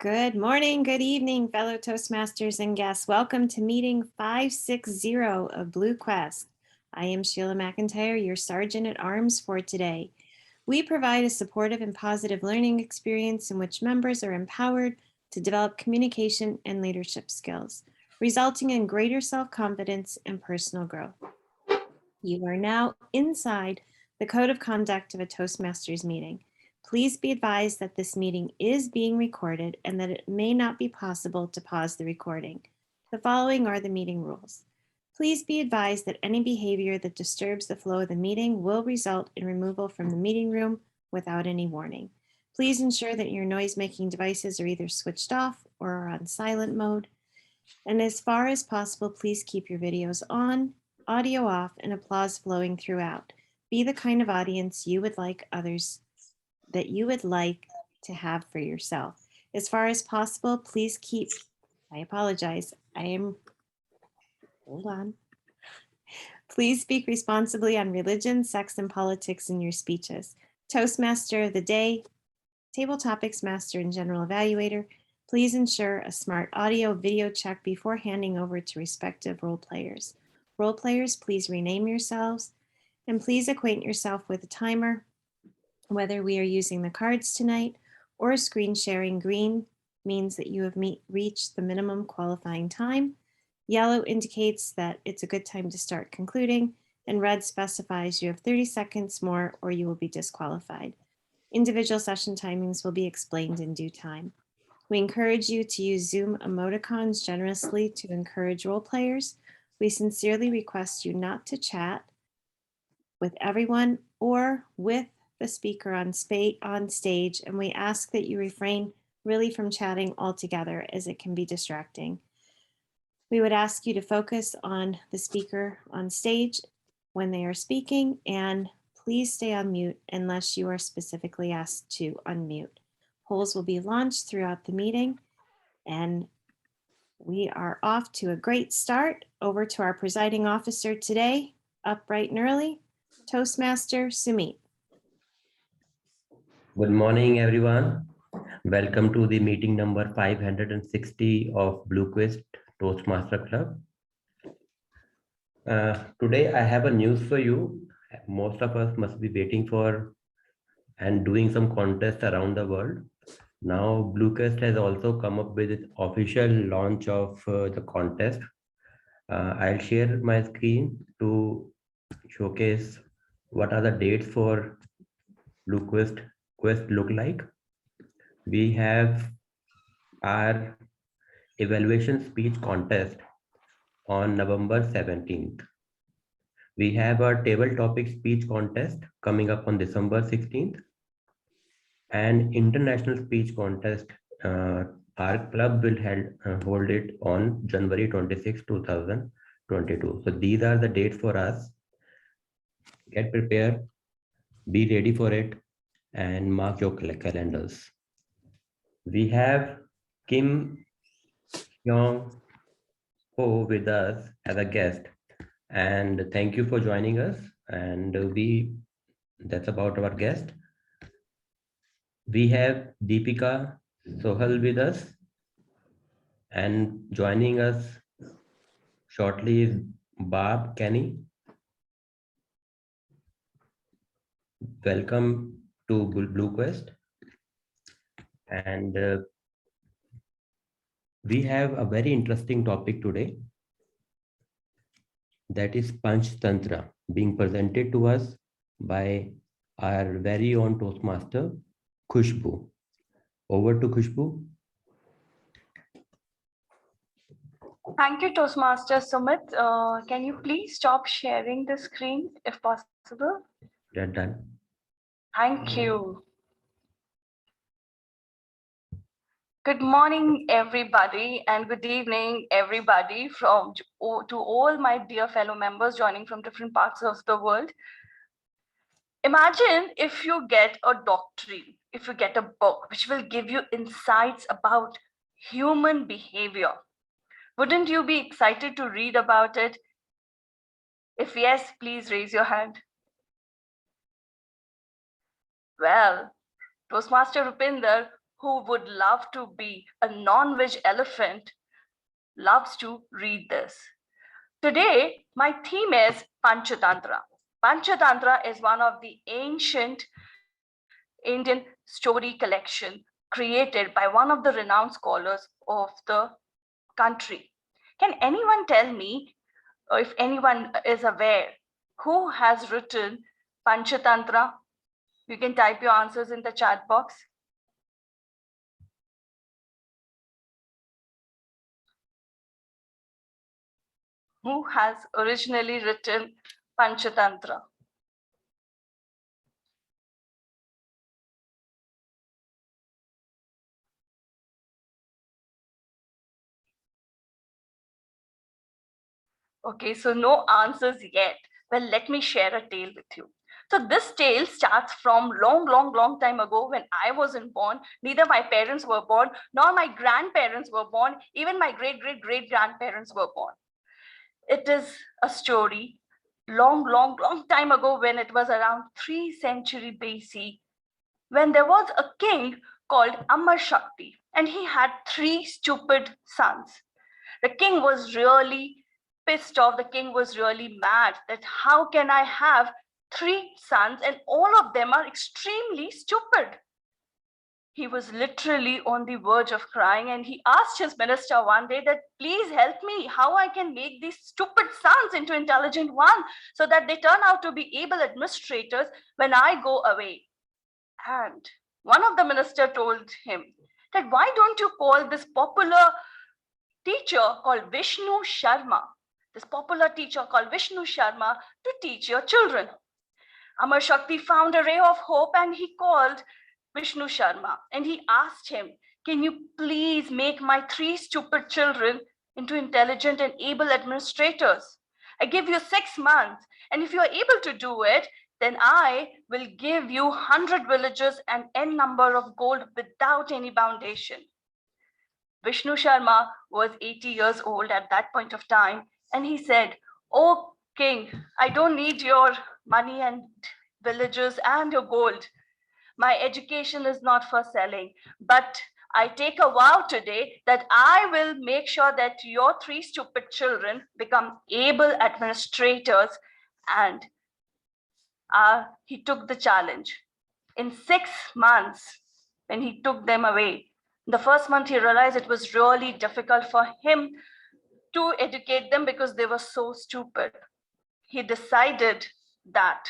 Good morning, good evening, fellow Toastmasters and guests. Welcome to meeting 560 of Blue Quest. I am Sheila McIntyre, your Sergeant at Arms for today. We provide a supportive and positive learning experience in which members are empowered to develop communication and leadership skills, resulting in greater self-confidence and personal growth. You are now inside the code of conduct of a Toastmasters meeting. Please be advised that this meeting is being recorded and that it may not be possible to pause the recording. The following are the meeting rules. Please be advised that any behavior that disturbs the flow of the meeting will result in removal from the meeting room without any warning. Please ensure that your noise-making devices are either switched off or are on silent mode. And as far as possible, please keep your videos on, audio off, and applause flowing throughout. Be the kind of audience you would like to have for yourself. As far as possible, please keep, hold on. Please speak responsibly on religion, sex, and politics in your speeches. Toastmaster of the day, table topics master, and general evaluator, please ensure a smart audio video check before handing over to respective role players. Role players, please rename yourselves, and please acquaint yourself with a timer. Whether we are using the cards tonight or screen sharing, green means that you have reached the minimum qualifying time. Yellow indicates that it's a good time to start concluding, and red specifies you have 30 seconds more or you will be disqualified. Individual session timings will be explained in due time. We encourage you to use Zoom emoticons generously to encourage role players. We sincerely request you not to chat with everyone or with the speaker on stage, and we ask that you refrain really from chatting altogether as it can be distracting. We would ask you to focus on the speaker on stage when they are speaking, and please stay on mute unless you are specifically asked to unmute. Polls will be launched throughout the meeting, and we are off to a great start. Over to our presiding officer today, up bright and early, Toastmaster Sumit. Good morning, everyone. Welcome to the meeting number 560 of Blue Quest Toastmaster Club. Today, I have a news for you. Most of us must be waiting for and doing some contests around the world. Now, Blue Quest has also come up with its official launch of the contest. I'll share my screen to showcase what are the dates for Blue Quest look like. We have our evaluation speech contest on November 17th. We have our table topic speech contest coming up on December 16th, and international speech contest. Our club will hold it on January 26, 2022. So these are the dates for us. Get prepared, be ready for it, and mark your calendars. We have Kim Young-ho with us as a guest, and thank you for joining us. And that's about our guest. We have Deepika Sohal with us, and joining us shortly is Barb Kenny. Welcome to Blue Quest. And we have a very interesting topic today, that is Panchatantra, being presented to us by our very own Toastmaster, Khushbu. Over to Khushbu. Thank you, Toastmaster Sumit. Can you please stop sharing the screen if possible? They're done. Thank you. Good morning, everybody, and good evening, everybody, to all my dear fellow members joining from different parts of the world. Imagine if you get a doctrine, if you get a book which will give you insights about human behavior. Wouldn't you be excited to read about it? If yes, please raise your hand. Well, Toastmaster Rupinder, who would love to be a non-veg elephant loves to read this. Today, my theme is Panchatantra. Panchatantra is one of the ancient Indian story collection created by one of the renowned scholars of the country. Can anyone tell me, or if anyone is aware, who has written Panchatantra? You can type your answers in the chat box. Who has originally written Panchatantra? Okay, so no answers yet. Well, let me share a tale with you. So this tale starts from long time ago when I wasn't born. Neither my parents were born, nor my grandparents were born. Even my great-great-great-grandparents were born. It is a story long time ago when it was around 3th century BC, when there was a king called Amar Shakti, and he had 3 stupid sons. The king was really pissed off. The king was really mad that how can I have 3 sons and all of them are extremely stupid. He was literally on the verge of crying, and he asked his minister one day that, please help me, how I can make these stupid sons into intelligent ones so that they turn out to be able administrators when I go away. And one of the minister told him that, why don't you call this popular teacher called Vishnu Sharma, this popular teacher called Vishnu Sharma, to teach your children. Amar Shakti found a ray of hope and he called Vishnu Sharma and he asked him, can you please make my 3 stupid children into intelligent and able administrators? I give you 6 months, and if you are able to do it, then I will give you 100 villages and n number of gold without any foundation. Vishnu Sharma was 80 years old at that point of time, and he said, oh king, I don't need your money and villages and your gold. My education is not for selling, but I take a vow today that I will make sure that your 3 stupid children become able administrators. And he took the challenge. In 6 months, when he took them away, the first month he realized it was really difficult for him to educate them because they were so stupid. He decided that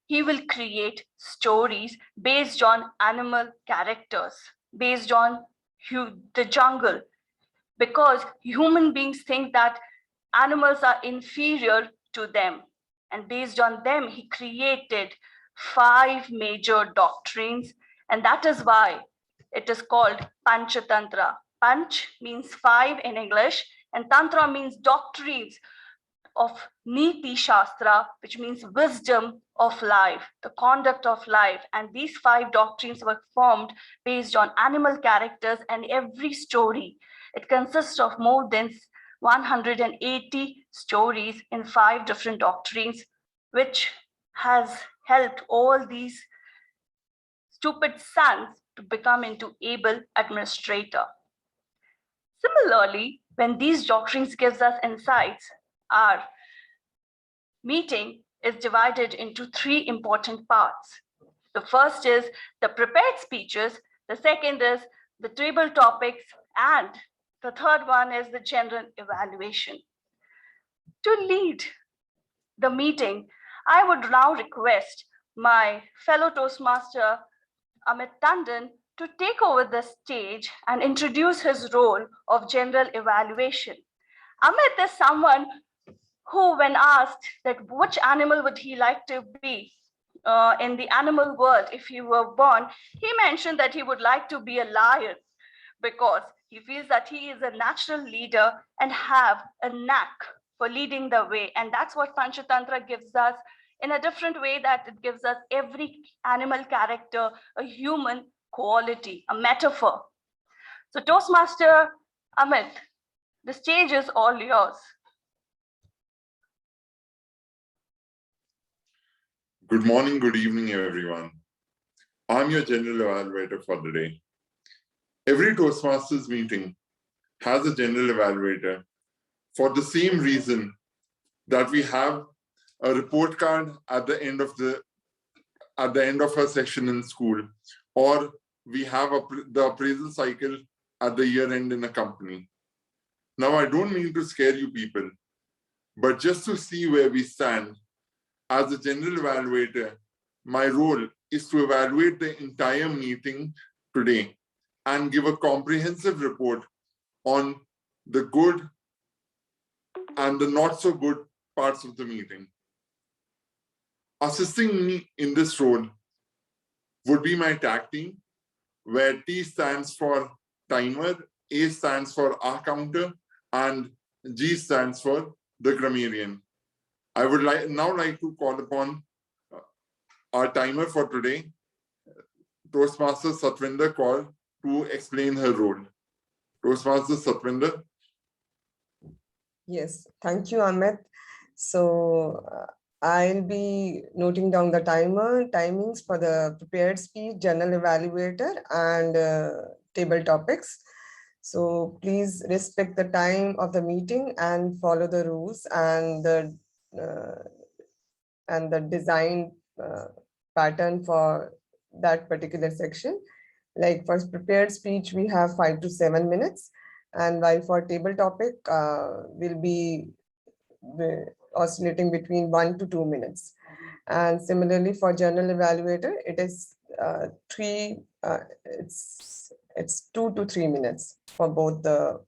he will create stories based on animal characters, based on the jungle, because human beings think that animals are inferior to them. And based on them, he created 5 major doctrines, and that is why it is called Panchatantra. Panch means 5 in English, and Tantra means doctrines of Niti Shastra, which means wisdom of life, the conduct of life. And these 5 doctrines were formed based on animal characters, and every story, it consists of more than 180 stories in 5 different doctrines, which has helped all these stupid sons to become into able administrator. Similarly, when these doctrines gives us insights, our meeting is divided into 3 important parts. The first is the prepared speeches, the second is the table topics, and the third one is the general evaluation. To lead the meeting, I would now request my fellow Toastmaster Amit Tandon to take over the stage and introduce his role of general evaluation. Amit is someone who, when asked that which animal would he like to be in the animal world if he were born, he mentioned that he would like to be a lion because he feels that he is a natural leader and have a knack for leading the way. And that's what Panchatantra gives us in a different way, that it gives us every animal character, a human quality, a metaphor. So Toastmaster Amit, the stage is all yours. Good morning, good evening, everyone. I'm your general evaluator for the day. Every Toastmasters meeting has a general evaluator for the same reason that we have a report card at the end of a session in school, or we have the appraisal cycle at the year end in a company. Now, I don't mean to scare you people, but just to see where we stand, as a general evaluator, my role is to evaluate the entire meeting today and give a comprehensive report on the good and the not so good parts of the meeting. Assisting me in this role would be my tag team, where T stands for timer, A stands for our counter, and G stands for the grammarian. I would now like to call upon our timer for today, Toastmaster Satwinder Kaur, to explain her role. Toastmaster Satwinder. Yes, thank you, Amit. So I'll be noting down the timings for the prepared speech, general evaluator, and table topics. So please respect the time of the meeting and follow the rules and the design pattern for that particular section. Like for prepared speech, we have 5 to 7 minutes. And while for table topic, will be oscillating between 1 to 2 minutes. And similarly for general evaluator, it is it's 2 to 3 minutes for both the,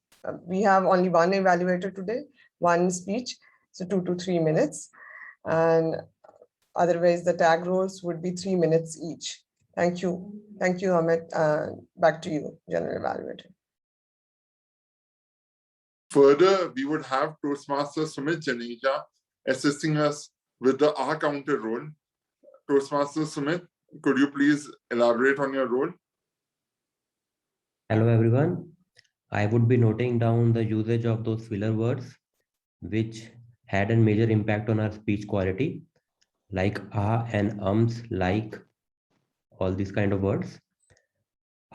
we have only one evaluator today, one speech, so 2 to 3 minutes. And otherwise the tag roles would be 3 minutes each. Thank you. Thank you, Amit. Back to you, general evaluator. Further, we would have Toastmaster Sumit Janeja assisting us with the R counter role. Toastmaster Sumit, could you please elaborate on your role? Hello everyone. I would be noting down the usage of those filler words which had a major impact on our speech quality, like and ums, like, all these kind of words.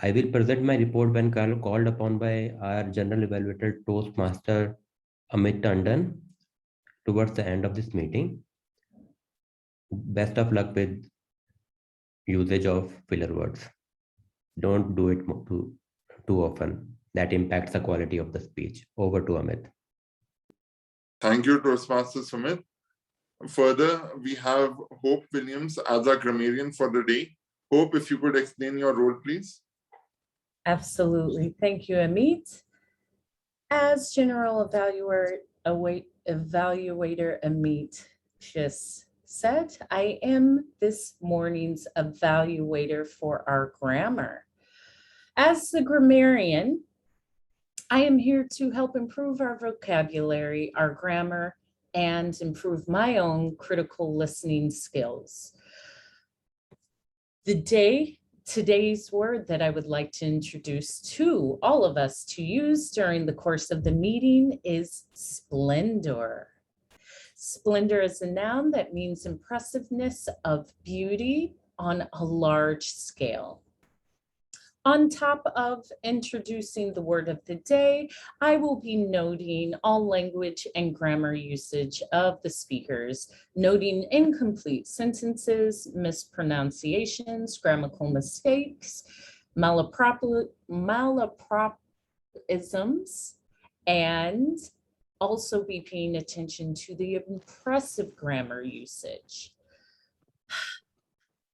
I will present my report when called upon by our general evaluator Toastmaster Amit Tandon towards the end of this meeting. Best of luck with usage of filler words. Don't do it too often. That impacts the quality of the speech. Over to Amit. Thank you, Toastmaster Sumit. Further, we have Hope Williams as our grammarian for the day. Hope, if you could explain your role, please. Absolutely. Thank you, Amit. As General Evaluator Amit just said, I am this morning's evaluator for our grammar. As the grammarian, I am here to help improve our vocabulary, our grammar, and improve my own critical listening skills. Today's word that I would like to introduce to all of us to use during the course of the meeting is splendor. Splendor is a noun that means impressiveness of beauty on a large scale. On top of introducing the word of the day, I will be noting all language and grammar usage of the speakers, noting incomplete sentences, mispronunciations, grammatical mistakes, malapropisms, and also be paying attention to the impressive grammar usage.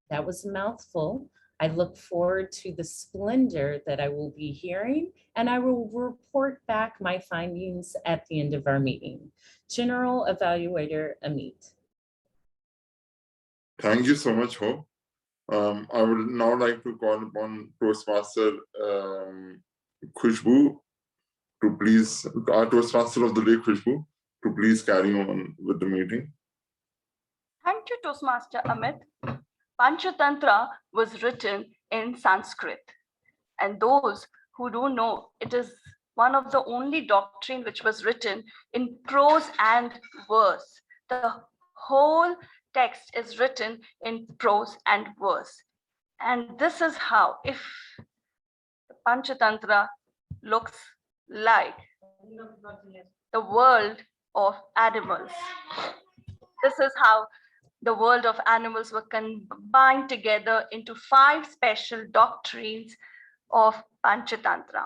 That was a mouthful. I look forward to the splendor that I will be hearing, and I will report back my findings at the end of our meeting. General Evaluator Amit. Thank you so much, Hope. I would now like to call upon Toastmaster Khushbu to please, our Toastmaster of the day, Khushbu, to please carry on with the meeting. Thank you, Toastmaster Amit. Panchatantra was written in Sanskrit. And those who don't know, it is one of the only doctrine which was written in prose and verse. The whole text is written in prose and verse. And this is how, if Panchatantra looks like the world of animals. This is how the world of animals were combined together into 5 special doctrines of Panchatantra.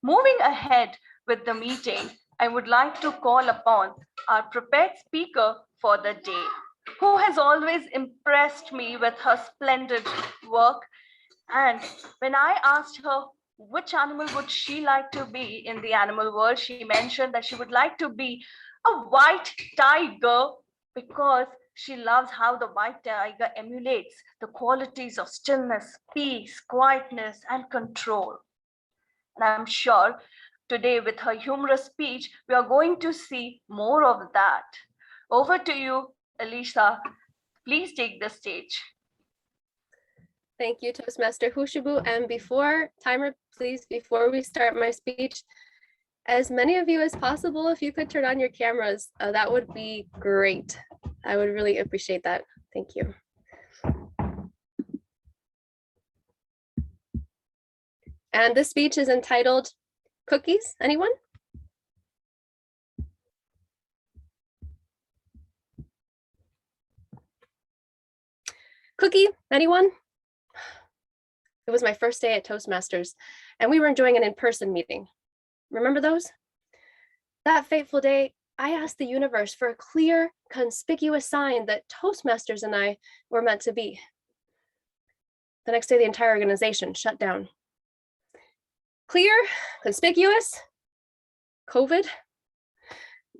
Moving ahead with the meeting, I would like to call upon our prepared speaker for the day, who has always impressed me with her splendid work. And when I asked her which animal would she like to be in the animal world, she mentioned that she would like to be a white tiger because she loves how the white tiger emulates the qualities of stillness, peace, quietness, and control. And I'm sure today, with her humorous speech, we are going to see more of that. Over to you, Elisa. Please take the stage. Thank you, Toastmaster Hushabu. And before, timer, please, before we start my speech, as many of you as possible, if you could turn on your cameras, that would be great. I would really appreciate that. Thank you. And this speech is entitled Cookies. Anyone? Cookie, anyone? It was my first day at Toastmasters, and we were enjoying an in-person meeting. Remember those? That fateful day, I asked the universe for a clear, conspicuous sign that Toastmasters and I were meant to be. The next day, the entire organization shut down. Clear, conspicuous, COVID.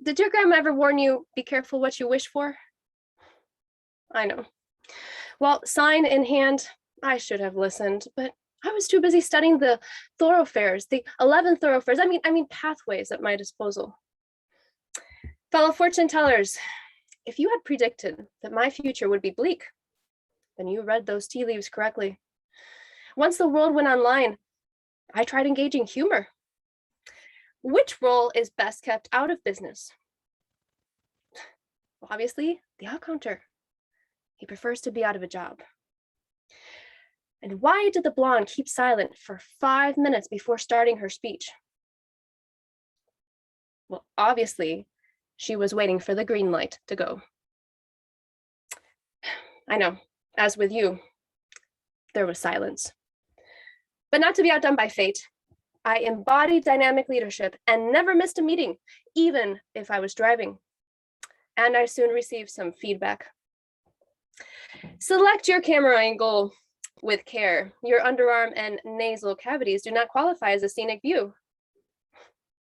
Did your grandma ever warn you, be careful what you wish for? I know. Well, sign in hand, I should have listened, but I was too busy studying the thoroughfares, the 11 thoroughfares, I mean pathways at my disposal. Fellow fortune tellers, if you had predicted that my future would be bleak, then you read those tea leaves correctly. Once the world went online, I tried engaging humor. Which role is best kept out of business? Well, obviously, the out-counter. He prefers to be out of a job. And why did the blonde keep silent for 5 minutes before starting her speech? Well, obviously, she was waiting for the green light to go. I know, as with you, there was silence. But not to be outdone by fate, I embodied dynamic leadership and never missed a meeting, even if I was driving. And I soon received some feedback. Select your camera angle with care. Your underarm and nasal cavities do not qualify as a scenic view.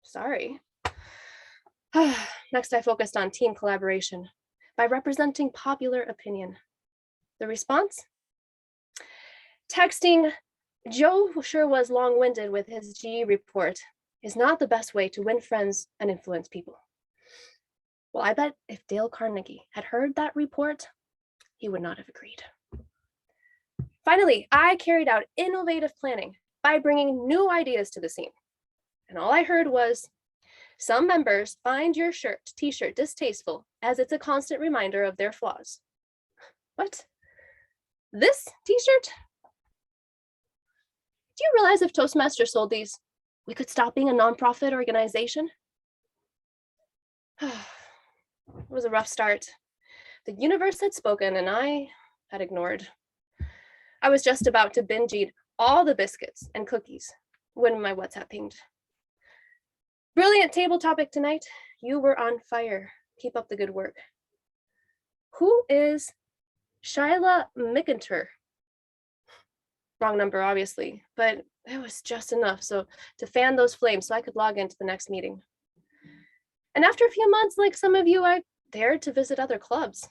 Sorry. Next, I focused on team collaboration by representing popular opinion. The response? Texting, Joe sure was long-winded with his GE report, is not the best way to win friends and influence people. Well, I bet if Dale Carnegie had heard that report, he would not have agreed. Finally, I carried out innovative planning by bringing new ideas to the scene. And all I heard was, some members find your t-shirt distasteful as it's a constant reminder of their flaws. What? This t-shirt? Do you realize if Toastmasters sold these, we could stop being a nonprofit organization? It was a rough start. The universe had spoken and I had ignored. I was just about to binge eat all the biscuits and cookies when my WhatsApp pinged. Brilliant table topic tonight. You were on fire. Keep up the good work. Who is Shyla McIntyre? Wrong number, obviously, but it was just enough to fan those flames so I could log into the next meeting. And after a few months, like some of you, I dared to visit other clubs.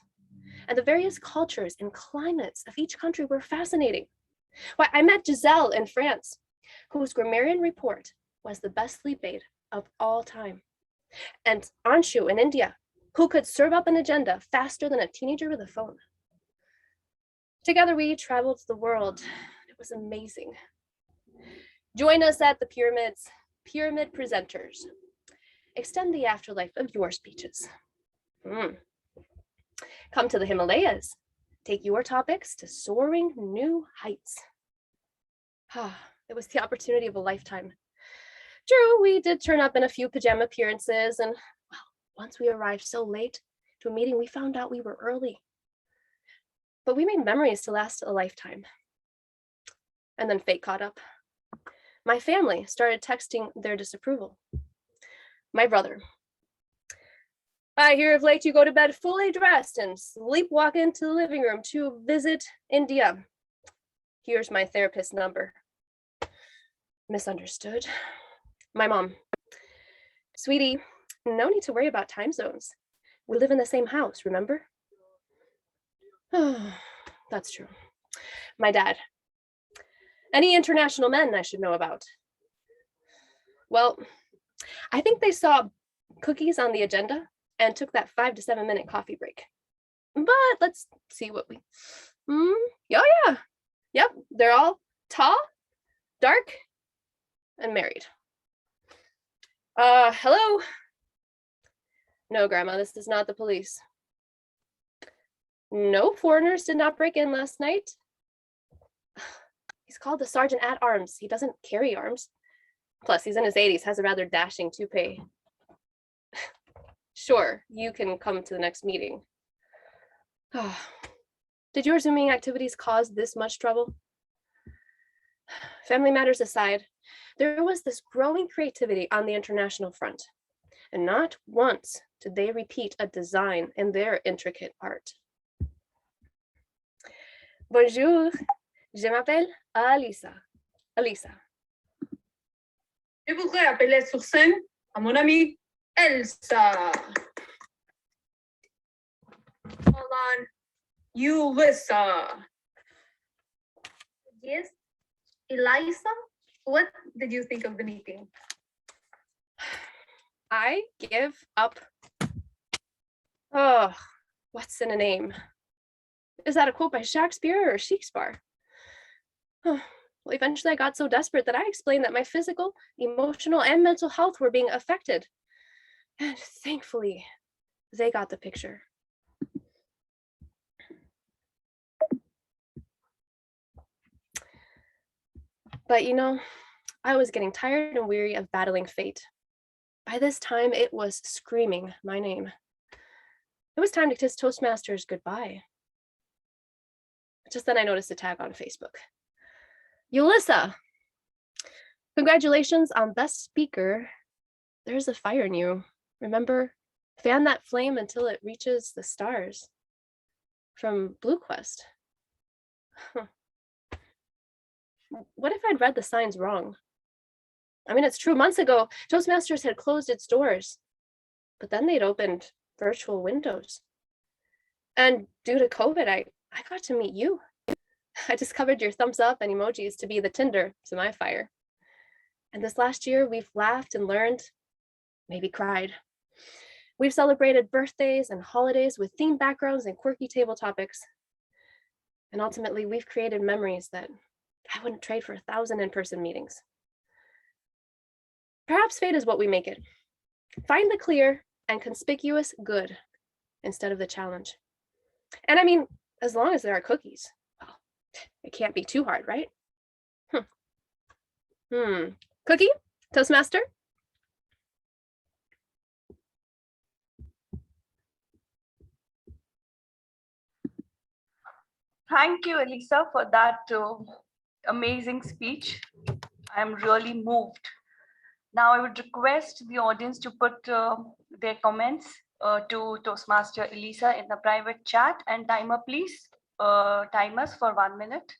And the various cultures and climates of each country were fascinating. Why, I met Giselle in France, whose grammarian report was the best sleep aid of all time. And Anshu in India, who could serve up an agenda faster than a teenager with a phone. Together we traveled the world. It was amazing. Join us at the pyramids, pyramid presenters. Extend the afterlife of your speeches. Come to the Himalayas. Take your topics to soaring new heights. It was the opportunity of a lifetime. True, we did turn up in a few pajama appearances, and well, once we arrived so late to a meeting, we found out we were early. But we made memories to last a lifetime. And then fate caught up. My family started texting their disapproval. My brother. I hear of late you go to bed fully dressed and sleepwalk into the living room to visit India. Here's my therapist's number. Misunderstood. My mom. Sweetie, no need to worry about time zones. We live in the same house, remember? That's true. My dad. Any international men I should know about? Well, I think they saw cookies on the agenda and took that 5 to 7 minute coffee break. But let's see what we. Yeah. Yep, they're all tall, dark, and married. Hello? No, Grandma, this is not the police. No, foreigners did not break in last night. He's called the Sergeant at Arms. He doesn't carry arms. Plus, he's in his 80s, has a rather dashing toupee. Sure, you can come to the next meeting. Did your Zooming activities cause this much trouble? Family matters aside, there was this growing creativity on the international front, and not once did they repeat a design in their intricate art. Bonjour, je m'appelle Alisa. Alisa. Je voudrais appeler sur scène à mon amie Elsa. Hold on. Ulissa. Yes, Eliza, what did you think of the meeting? I give up. Oh, what's in a name? Is that a quote by Shakespeare or Shakespeare? Well, eventually I got so desperate that I explained that my physical, emotional, and mental health were being affected. And thankfully, they got the picture. But you know, I was getting tired and weary of battling fate. By this time, it was screaming my name. It was time to kiss Toastmasters goodbye. Just then I noticed a tag on Facebook. Ulissa, congratulations on Best Speaker. There's a fire in you. Remember, fan that flame until it reaches the stars. From Blue Quest. What if I'd read the signs wrong? I mean, it's true, months ago, Toastmasters had closed its doors, but then they'd opened virtual windows. And due to COVID, I got to meet you. I discovered your thumbs up and emojis to be the tinder to my fire. And this last year, we've laughed and learned, maybe cried. We've celebrated birthdays and holidays with themed backgrounds and quirky table topics. And ultimately, we've created memories that I wouldn't trade for 1,000 in-person meetings. Perhaps fate is what we make it. Find the clear and conspicuous good instead of the challenge. And I mean, as long as there are cookies, well, it can't be too hard, right? Cookie, Toastmaster? Thank you, Elisa, for that amazing speech. I'm really moved. Now I would request the audience to put their comments to Toastmaster Elisa in the private chat, and timer, please time us for 1 minute.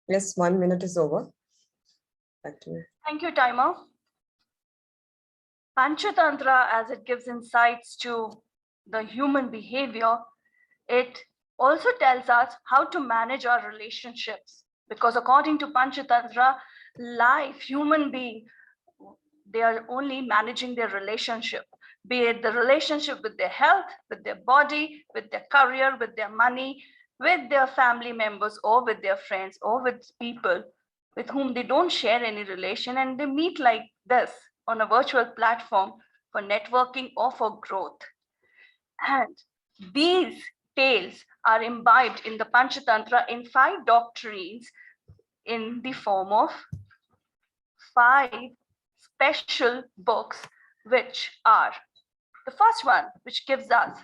Yes, 1 minute is over. Back to you. Thank you, timer. Panchatantra, as it gives insights to the human behavior, it also tells us how to manage our relationships. Because according to Panchatantra, life, human being, they are only managing their relationship, be it the relationship with their health, with their body, with their career, with their money, with their family members, or with their friends, or with people with whom they don't share any relation, and they meet like this on a virtual platform for networking or for growth. And these tales are imbibed in the Panchatantra in 5 doctrines in the form of 5 special books, which are the first one, which gives us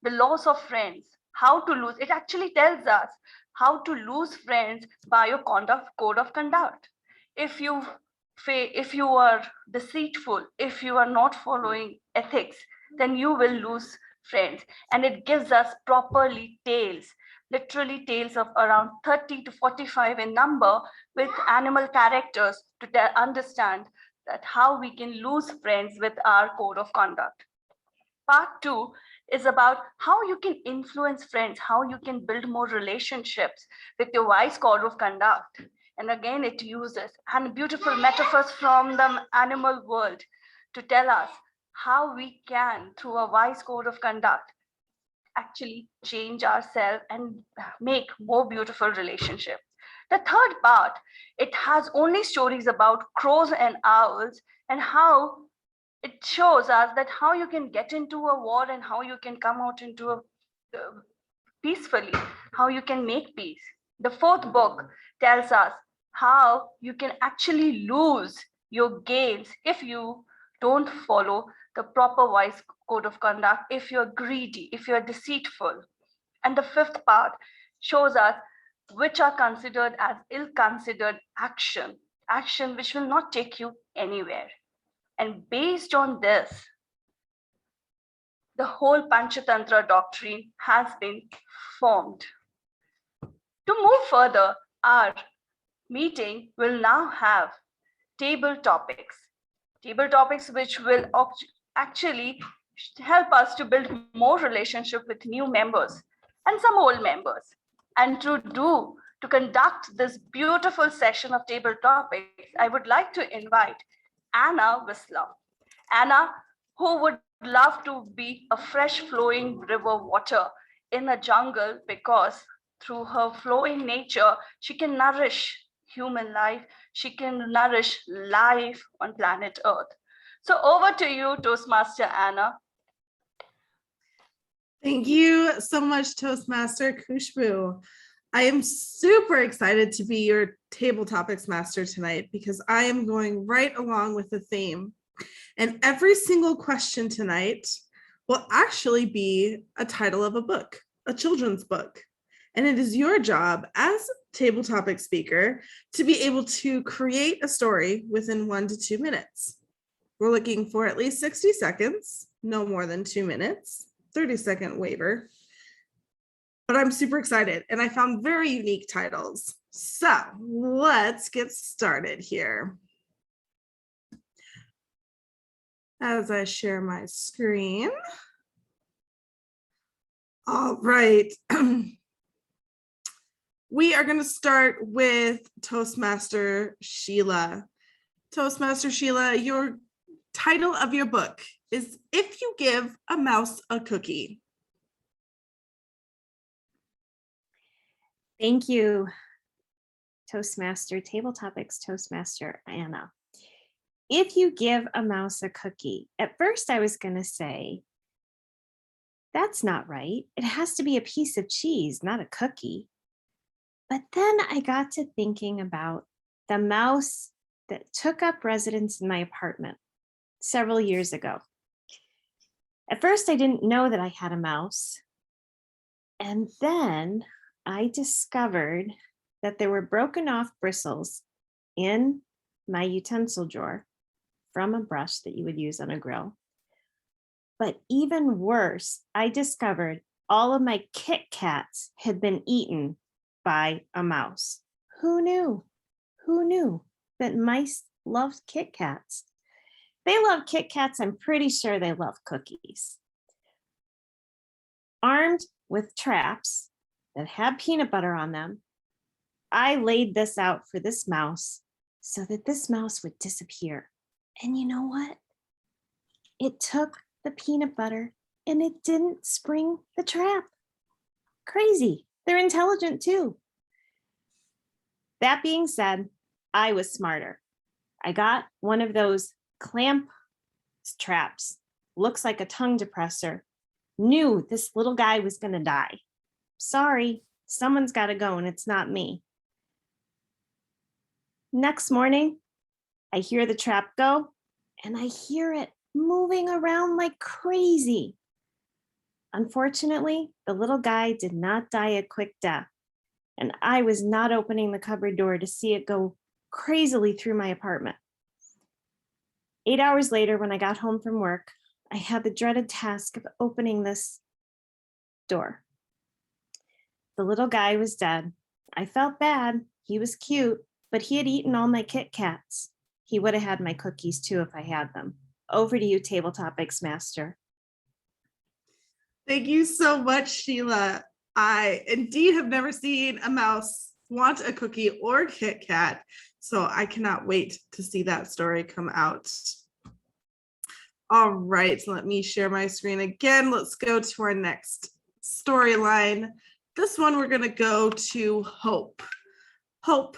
the laws of friends, how to lose. It actually tells us how to lose friends by your code of conduct. If you are deceitful, if you are not following ethics, then you will lose friends. And it gives us properly tales, literally tales of around 30 to 45 in number, with animal characters to understand that how we can lose friends with our code of conduct. Part 2 is about how you can influence friends, how you can build more relationships with your wise code of conduct. And again, it uses and beautiful metaphors from the animal world to tell us how we can, through a wise code of conduct, actually change ourselves and make more beautiful relationships. The third part, it has only stories about crows and owls and how it shows us that how you can get into a war and how you can come out into a peacefully, how you can make peace. The fourth book tells us how you can actually lose your gains if you don't follow the proper wise code of conduct, if you're greedy, if you're deceitful. And the fifth part shows us which are considered as ill-considered action which will not take you anywhere. And based on this, the whole Panchatantra doctrine has been formed. To move further, our meeting will now have table topics which will actually help us to build more relationship with new members and some old members. And to conduct this beautiful session of table topics, I would like to invite Anna Whistler. Anna, who would love to be a fresh flowing river water in a jungle, because through her flowing nature, she can nourish human life, she can nourish life on planet Earth. So over to you, Toastmaster Anna. Thank you so much, Toastmaster Khushbu. I am super excited to be your table topics master tonight because I am going right along with the theme. And every single question tonight will actually be a title of a book, a children's book. And it is your job as table topic speaker to be able to create a story within 1 to 2 minutes. We're looking for at least 60 seconds, no more than 2 minutes, 30-second waiver. But I'm super excited and I found very unique titles. So let's get started here. As I share my screen. All right. We are going to start with Toastmaster Sheila. Toastmaster Sheila, your title of your book is If You Give a Mouse a Cookie. Thank you, Toastmaster, Table Topics Toastmaster Anna. If you give a mouse a cookie, at first I was going to say, that's not right. It has to be a piece of cheese, not a cookie. But then I got to thinking about the mouse that took up residence in my apartment several years ago. At first, I didn't know that I had a mouse. And then I discovered that there were broken off bristles in my utensil drawer from a brush that you would use on a grill. But even worse, I discovered all of my Kit Kats had been eaten by a mouse. Who knew? Who knew that mice loved Kit Kats? They love Kit Kats. I'm pretty sure they love cookies. Armed with traps that had peanut butter on them, I laid this out for this mouse so that this mouse would disappear. And you know what? It took the peanut butter and it didn't spring the trap. Crazy. They're intelligent too. That being said, I was smarter. I got one of those clamp traps, looks like a tongue depressor, knew this little guy was going to die. Sorry, someone's got to go and it's not me. Next morning, I hear the trap go and I hear it moving around like crazy. Unfortunately, the little guy did not die a quick death, and I was not opening the cupboard door to see it go crazily through my apartment. 8 hours later, when I got home from work, I had the dreaded task of opening this door. The little guy was dead. I felt bad. He was cute, but he had eaten all my Kit Kats. He would have had my cookies too if I had them. Over to you, Table Topics Master. Thank you so much, Sheila. I indeed have never seen a mouse want a cookie or Kit Kat, so I cannot wait to see that story come out. All right, let me share my screen again. Let's go to our next storyline. This one, we're going to go to Hope. Hope,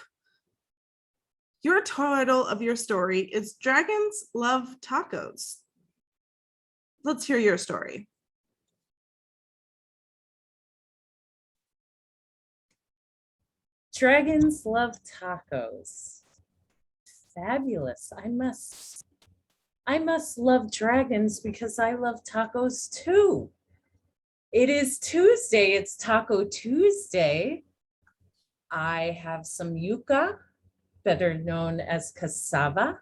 your title of your story is Dragons Love Tacos. Let's hear your story. Dragons love tacos. Fabulous. I must love dragons because I love tacos too. It is Tuesday. It's Taco Tuesday. I have some yuca, better known as cassava,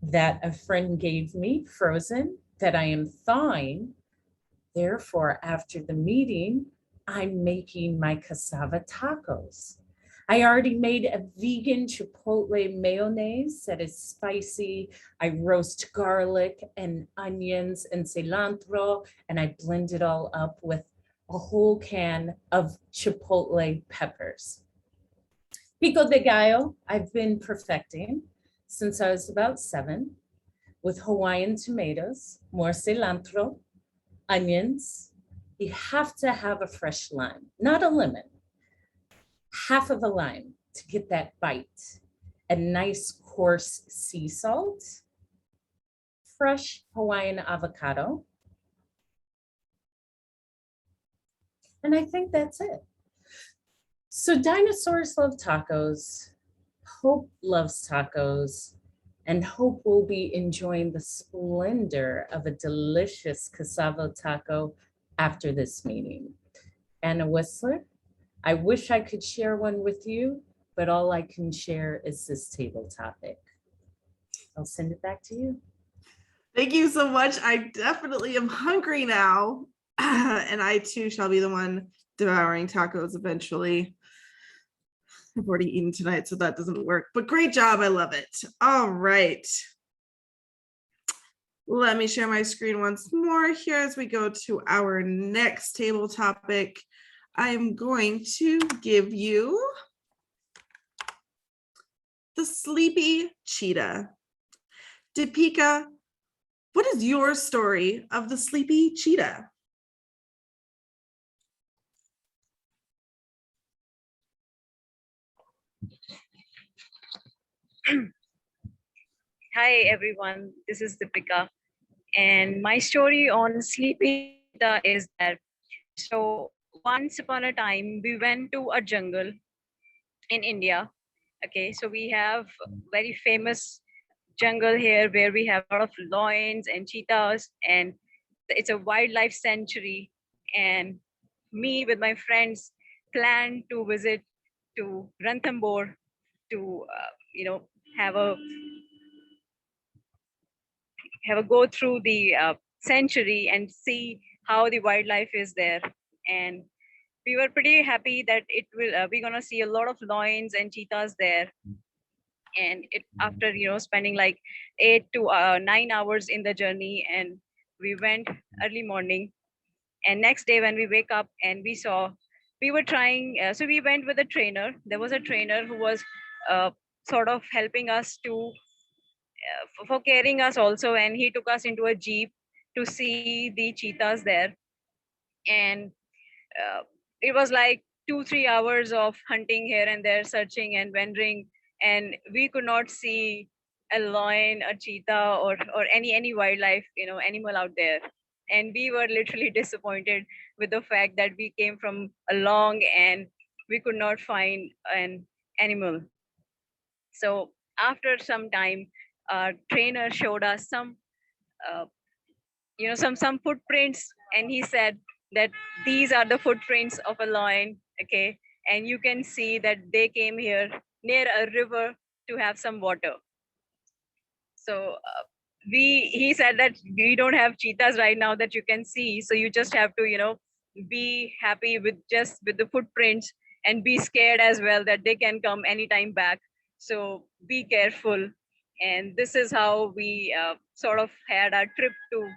that a friend gave me frozen that I am thawing. Therefore, after the meeting, I'm making my cassava tacos. I already made a vegan chipotle mayonnaise that is spicy. I roast garlic and onions and cilantro, and I blend it all up with a whole can of chipotle peppers. Pico de gallo, I've been perfecting since I was about 7, with Hawaiian tomatoes, more cilantro, onions. You have to have a fresh lime, not a lemon. Half of a lime to get that bite, a nice coarse sea salt, fresh Hawaiian avocado. And I think that's it. So dinosaurs love tacos, Hope loves tacos, and Hope will be enjoying the splendor of a delicious cassava taco after this meeting. Anna Whistler, I wish I could share one with you, but all I can share is this table topic. I'll send it back to you. Thank you so much. I definitely am hungry now. And I too shall be the one devouring tacos eventually. I've already eaten tonight, so that doesn't work. But great job. I love it. All right. Let me share my screen once more here as we go to our next table topic. I'm going to give you the sleepy cheetah. Deepika, what is your story of the sleepy cheetah? Hi everyone, this is Deepika, and my story on sleepy cheetah is that once upon a time we went to a jungle in India. Okay, so we have very famous jungle here where we have a lot of lions and cheetahs, and it's a wildlife sanctuary. And me with my friends planned to visit to Ranthambore to have a go through the sanctuary and see how the wildlife is there. And we were pretty happy that it will we're gonna see a lot of lions and cheetahs there. And it after spending like 8 to 9 hours in the journey, and we went early morning. And next day when we wake up and we saw, we were trying, so we went with a trainer. There was a trainer who was sort of helping us to for carrying us also, and he took us into a jeep to see the cheetahs there. And it was like 2-3 hours of hunting here and there, searching and wandering, and we could not see a lion, a cheetah, or any wildlife, animal out there. And we were literally disappointed with the fact that we came from a long and we could not find an animal. So after some time, our trainer showed us some uh, some footprints, and he said that these are the footprints of a lion. Okay, and you can see that they came here near a river to have some water. So he said that we don't have cheetahs right now that you can see, so you just have to be happy with just with the footprints, and be scared as well that they can come anytime back. So be careful. And this is how we sort of had our trip to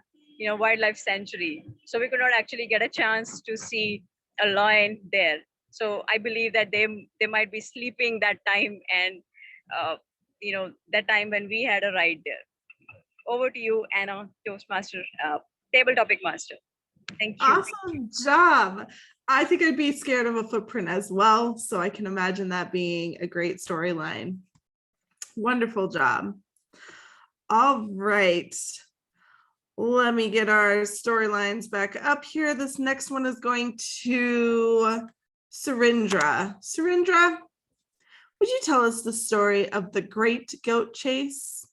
wildlife sanctuary. So we could not actually get a chance to see a lion there. So I believe that they might be sleeping that time, and that time when we had a ride there. Over to you, Anna, Toastmaster, table topic master. Thank you. Awesome job. I think I'd be scared of a footprint as well, so I can imagine that being a great storyline. Wonderful job. All right. Let me get our storylines back up here. This next one is going to Surindra. Surindra, would you tell us the story of the Great Goat Chase?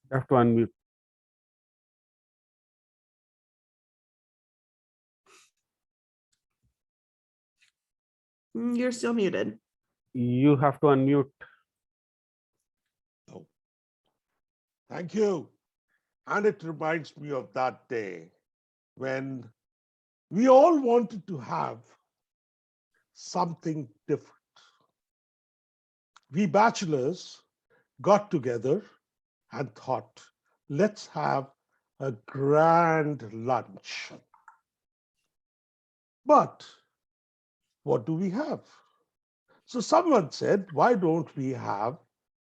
You have to unmute. You're still muted. You have to unmute. Oh. Thank you. And it reminds me of that day when we all wanted to have something different. We bachelors got together and thought, let's have a grand lunch. But what do we have? So someone said, why don't we have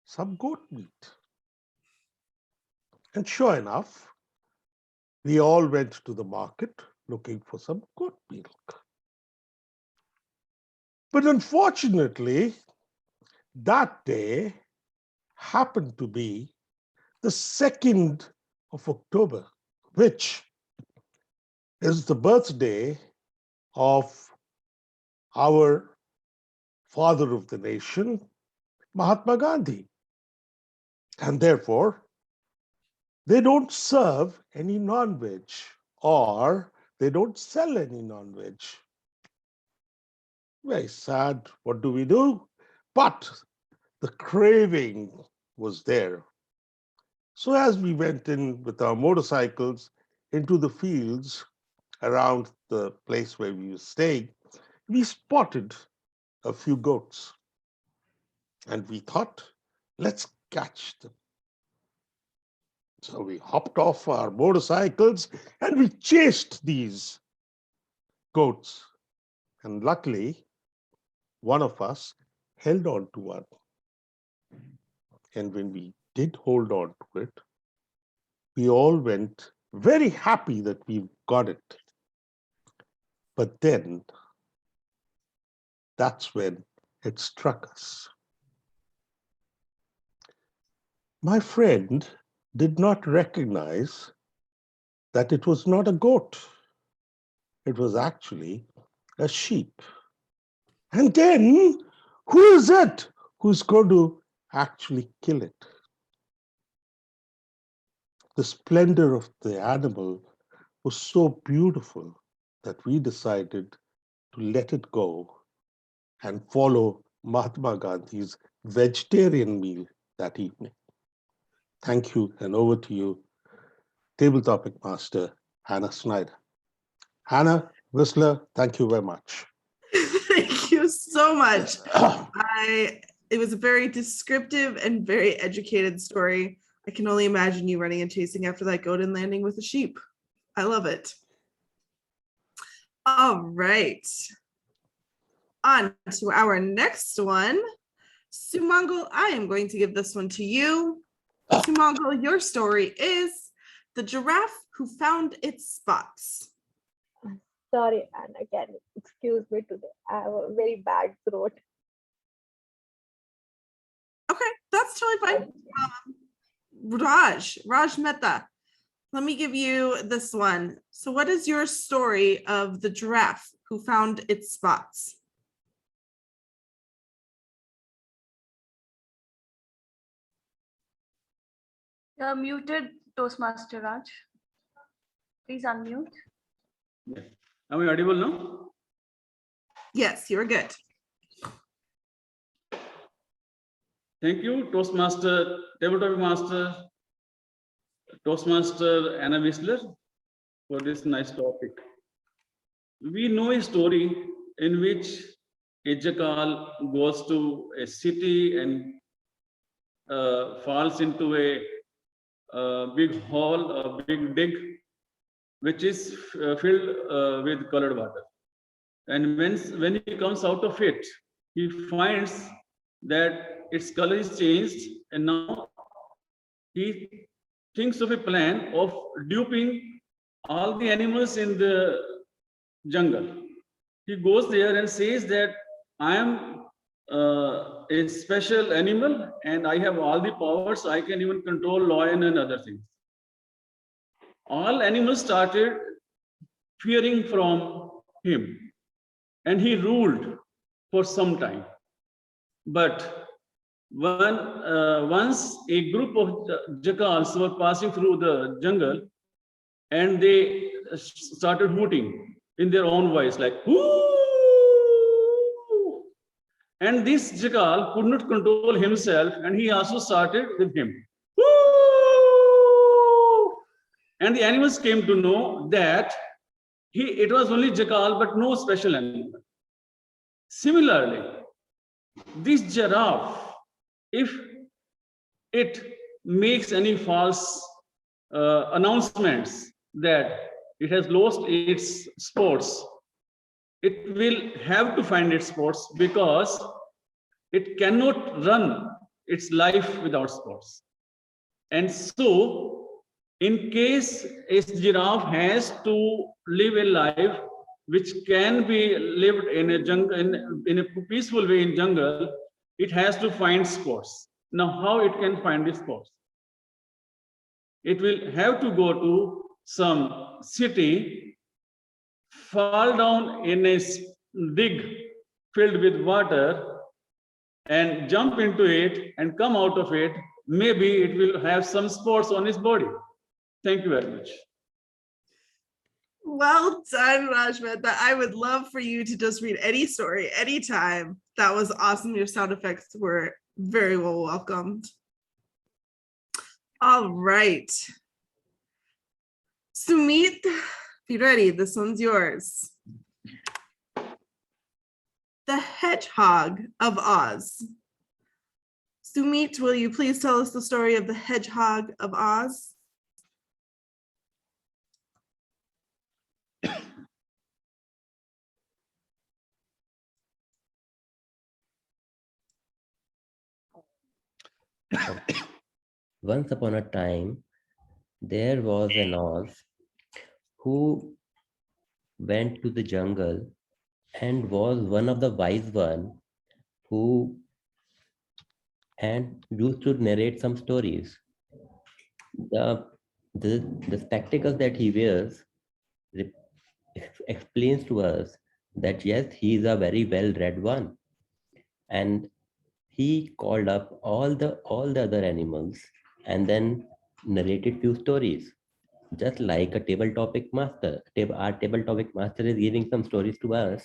some goat meat? And sure enough, we all went to the market looking for some goat milk. But unfortunately, that day happened to be the 2nd of October, which is the birthday of our father of the nation, Mahatma Gandhi. And therefore, they don't serve any non-veg, or they don't sell any non-veg. Very sad. What do we do? But the craving was there. So as we went in with our motorcycles into the fields around the place where we were staying, we spotted a few goats. And we thought, let's catch them. So we hopped off our motorcycles and we chased these goats. And luckily, one of us held on to one. And when we did hold on to it, we all went very happy that we got it. But then, that's when it struck us. My friend did not recognize that it was not a goat. It was actually a sheep. And then, who is it who's going to actually kill it? The splendor of the animal was so beautiful that we decided to let it go and follow Mahatma Gandhi's vegetarian meal that evening. Thank you, and over to you, table topic master, Hannah Snyder. Hannah, Whistler, thank you very much. Thank you so much. It was a very descriptive and very educated story. I can only imagine you running and chasing after that goat and landing with a sheep. I love it. All right. On to our next one. Sumangal, I am going to give this one to you. Sumangal, your story is The Giraffe Who Found Its Spots. Sorry, and again, excuse me today. I have a very bad throat. Okay, that's totally fine. Raj Mehta, let me give you this one. So what is your story of the giraffe who found its spots? You're muted, Toastmaster Raj. Please unmute. Yes. Am I audible now? Yes, you're good. Thank you, Toastmaster, Tabletop Master, Toastmaster Anna Whistler, for this nice topic. We know a story in which a jackal goes to a city and falls into a big hole, a big dig, which is filled with colored water. And when he comes out of it, he finds that its color is changed, and now he thinks of a plan of duping all the animals in the jungle. He goes there and says that I am a special animal and I have all the powers. I can even control lion and other things. All animals started fearing from him, and he ruled for some time. But once a group of jackals were passing through the jungle, and they started hooting in their own voice, like "Woo!" And this jackal could not control himself, and he also started with him. "Woo!" And the animals came to know that it was only jackal, but no special animal. Similarly, this giraffe, if it makes any false announcements that it has lost its spots, it will have to find its spots because it cannot run its life without spots. And so, in case a giraffe has to live a life which can be lived in a jungle, in a peaceful way in jungle, it has to find spots. Now, how it can find the spots? It will have to go to some city, fall down in a dig filled with water, and jump into it and come out of it. Maybe it will have some spots on its body. Thank you very much. Well done, Raj Mehta. I would love for you to just read any story anytime. That was awesome. Your sound effects were very well welcomed. All right. Sumit, be ready. This one's yours. The Hedgehog of Oz. Sumit, will you please tell us the story of the Hedgehog of Oz? Once upon a time, there was an Oz who went to the jungle and was one of the wise one who and used to narrate some stories. The spectacles that he wears explains to us that yes, he is a very well-read one, and he called up all the other animals and then narrated few stories, just like a table topic master. Our table topic master is giving some stories to us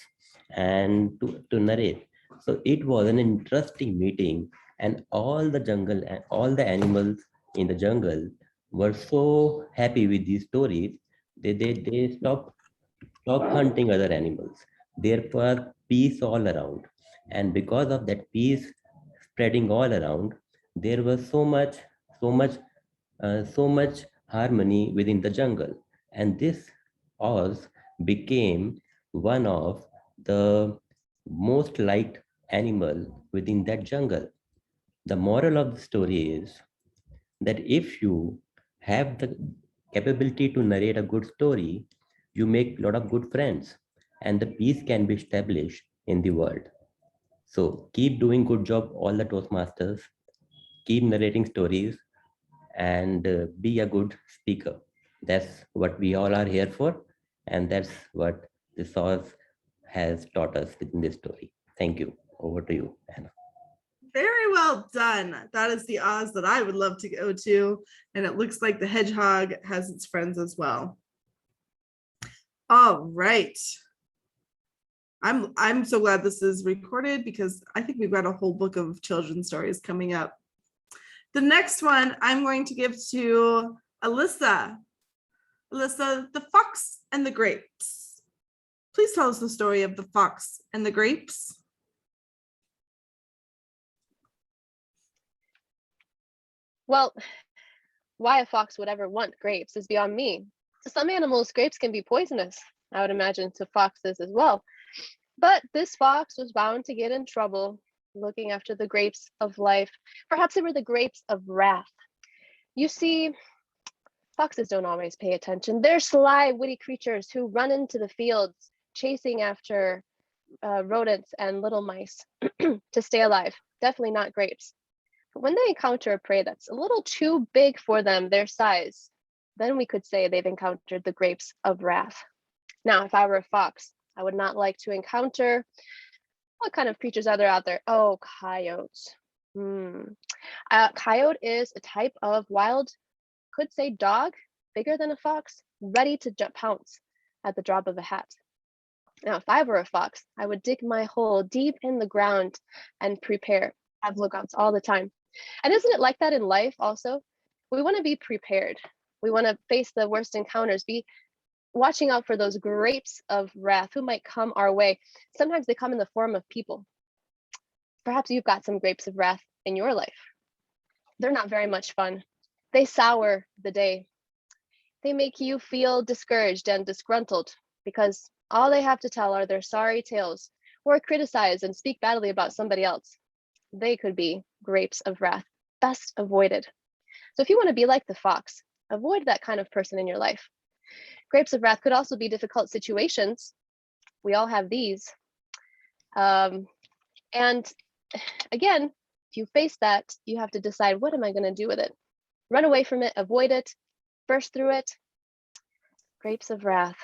and to narrate. So it was an interesting meeting, and all the jungle and all the animals in the jungle were so happy with these stories, they stopped hunting other animals. There was peace all around. And because of that peace spreading all around, there was so much harmony within the jungle. And this Oz became one of the most liked animal within that jungle. The moral of the story is that if you have the capability to narrate a good story, you make a lot of good friends and the peace can be established in the world. So keep doing good job, all the Toastmasters, keep narrating stories and be a good speaker. That's what we all are here for. And that's what the source has taught us within this story. Thank you. Over to you, Anna. Very well done. That is the Oz that I would love to go to. And it looks like the hedgehog has its friends as well. All right. I'm so glad this is recorded because I think we've got a whole book of children's stories coming up. The next one I'm going to give to Alyssa. Alyssa, The Fox and the Grapes. Please tell us the story of the fox and the grapes. Well, why a fox would ever want grapes is beyond me. To some animals, grapes can be poisonous. I would imagine to foxes as well. But this fox was bound to get in trouble looking after the grapes of life. Perhaps they were the grapes of wrath. You see, foxes don't always pay attention. They're sly, witty creatures who run into the fields chasing after rodents and little mice to stay alive. Definitely not grapes. But when they encounter a prey that's a little too big for them, their size, then we could say they've encountered the grapes of wrath. Now, if I were a fox, I would not like to encounter, what kind of creatures are there out there? Oh, coyotes. Coyote is a type of wild, could say dog, bigger than a fox, ready to pounce at the drop of a hat. Now, if I were a fox, I would dig my hole deep in the ground and prepare, have lookouts all the time. And isn't it like that in life also? We want to be prepared. We want to face the worst encounters, be watching out for those grapes of wrath who might come our way. Sometimes they come in the form of people. Perhaps you've got some grapes of wrath in your life. They're not very much fun. They sour the day. They make you feel discouraged and disgruntled because all they have to tell are their sorry tales or criticize and speak badly about somebody else. They could be grapes of wrath, best avoided. So if you want to be like the fox, avoid that kind of person in your life. Grapes of wrath could also be difficult situations. We all have these. And again, if you face that, you have to decide, what am I going to do with it? Run away from it, avoid it, burst through it. Grapes of wrath.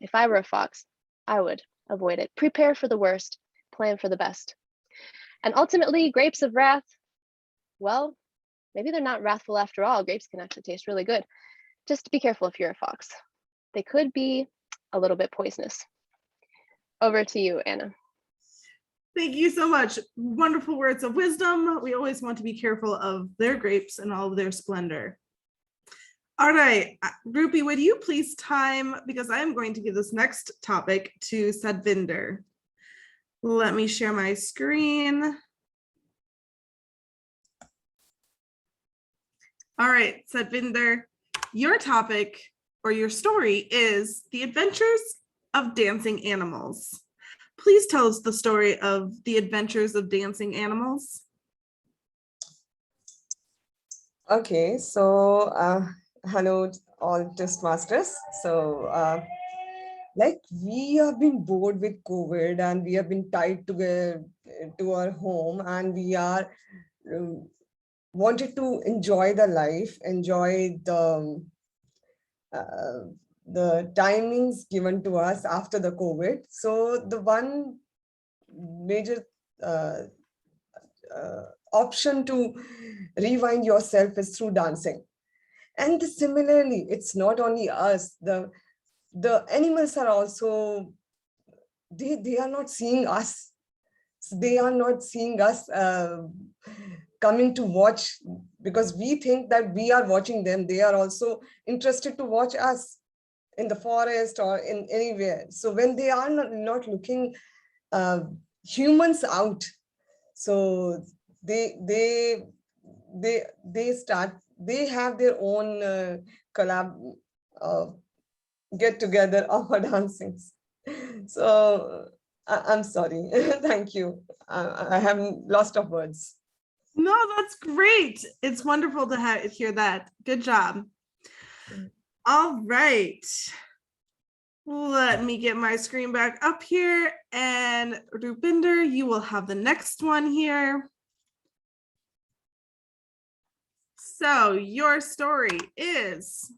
If I were a fox, I would avoid it. Prepare for the worst, plan for the best. And ultimately, grapes of wrath, well, maybe they're not wrathful after all. Grapes can actually taste really good. Just be careful if you're a fox. They could be a little bit poisonous. Over to you, Anna. Thank you so much. Wonderful words of wisdom. We always want to be careful of their grapes and all of their splendor. All right, Rupi, would you please time, because I am going to give this next topic to Sadvinder. Let me share my screen. All right, Sadvinder, your topic or your story is The Adventures of Dancing Animals. Please tell us the story of The Adventures of Dancing Animals. Okay, so hello all Toastmasters. So like we have been bored with COVID and we have been tied to our home, and we are wanted to enjoy the life, enjoy the timings given to us after the COVID. So the one major option to rewind yourself is through dancing. And similarly, it's not only us, the animals are also, they are not seeing us. They are not seeing us coming to watch, because we think that we are watching them. They are also interested to watch us in the forest or in anywhere. So when they are not looking humans out, so they have their own get together of dancing. So I'm sorry. Thank you. I have lost of words. No, that's great. It's wonderful to hear that. Good job. All right. Let me get my screen back up here, and Rupinder, you will have the next one here. So your story is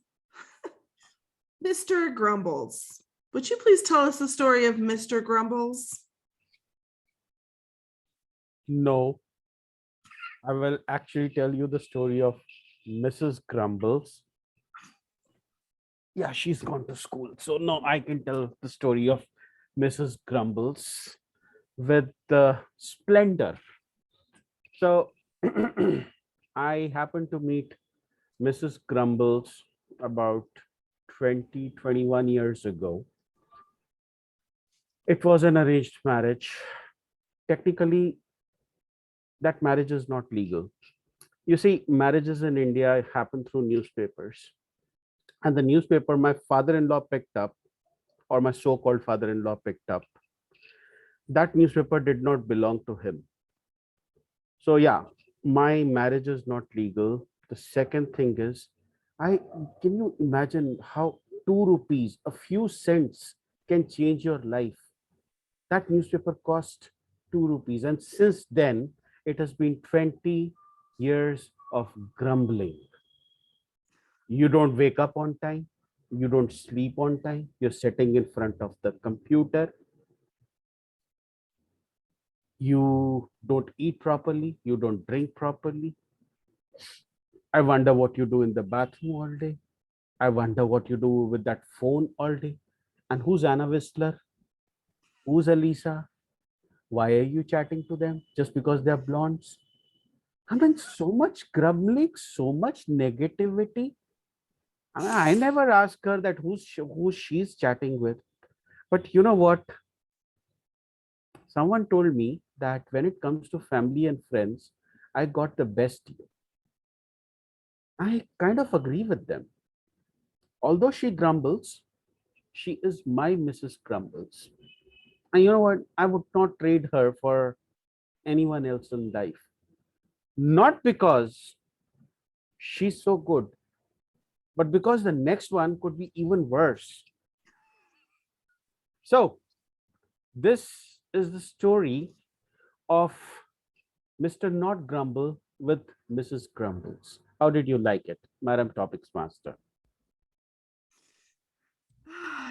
Mr. Grumbles. Would you please tell us the story of Mr. Grumbles? No, I will actually tell you the story of Mrs. Grumbles. Yeah, she's gone to school. So no, I can tell the story of Mrs. Grumbles with the Splendor. So I happened to meet Mrs. Grumbles about 21 years ago. It was an arranged marriage. Technically, that marriage is not legal. You see, marriages in India happen through newspapers. And the newspaper my father-in-law picked up, or my so-called father-in-law picked up, that newspaper did not belong to him. So yeah, my marriage is not legal. The second thing is, can you imagine how 2 rupees, a few cents, can change your life? That newspaper cost 2 rupees. And since then, it has been 20 years of grumbling. You don't wake up on time. You don't sleep on time. You're sitting in front of the computer. You don't eat properly. You don't drink properly. I wonder what you do in the bathroom all day. I wonder what you do with that phone all day. And who's Anna Whistler? Who's Elisa? Why are you chatting to them? Just because they're blondes? I mean, so much grumbling, so much negativity. I never ask her that who she's chatting with. But you know what? Someone told me that when it comes to family and friends, I got the best. I kind of agree with them. Although she grumbles, she is my Mrs. Grumbles. And you know what? I would not trade her for anyone else in life. Not because she's so good, but because the next one could be even worse. So, this is the story of Mr. Not Grumble with Mrs. Grumbles. How did you like it, Madam Topics Master?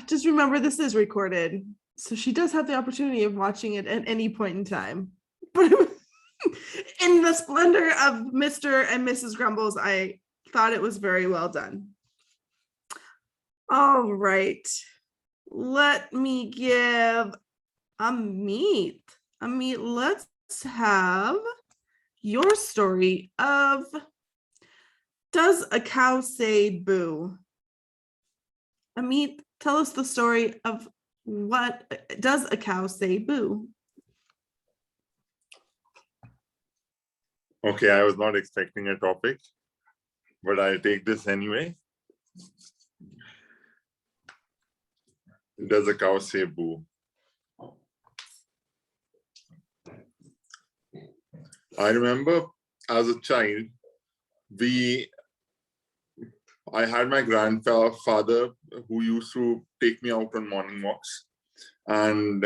Just remember, this is recorded, so she does have the opportunity of watching it at any point in time. But in the splendor of Mr. and Mrs. Grumbles, I thought it was very well done. All right, let me give Amit. Amit, let's have your story of Does a Cow Say Boo? Amit, tell us the story of what does a cow say boo? Okay, I was not expecting a topic, but I'll take this anyway. Does a cow say boo? I remember as a child, I had my grandfather who used to take me out on morning walks. And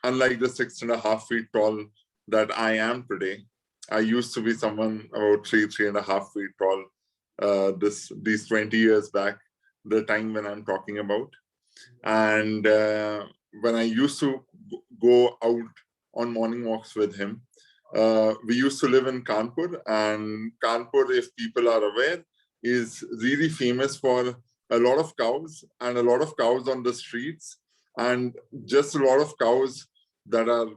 unlike the 6.5 feet tall that I am today, I used to be someone about 3.5 feet tall these 20 years back, the time when I'm talking about. And when I used to go out on morning walks with him, we used to live in Kanpur, and Kanpur, if people are aware, is really famous for a lot of cows and a lot of cows on the streets, and just a lot of cows that are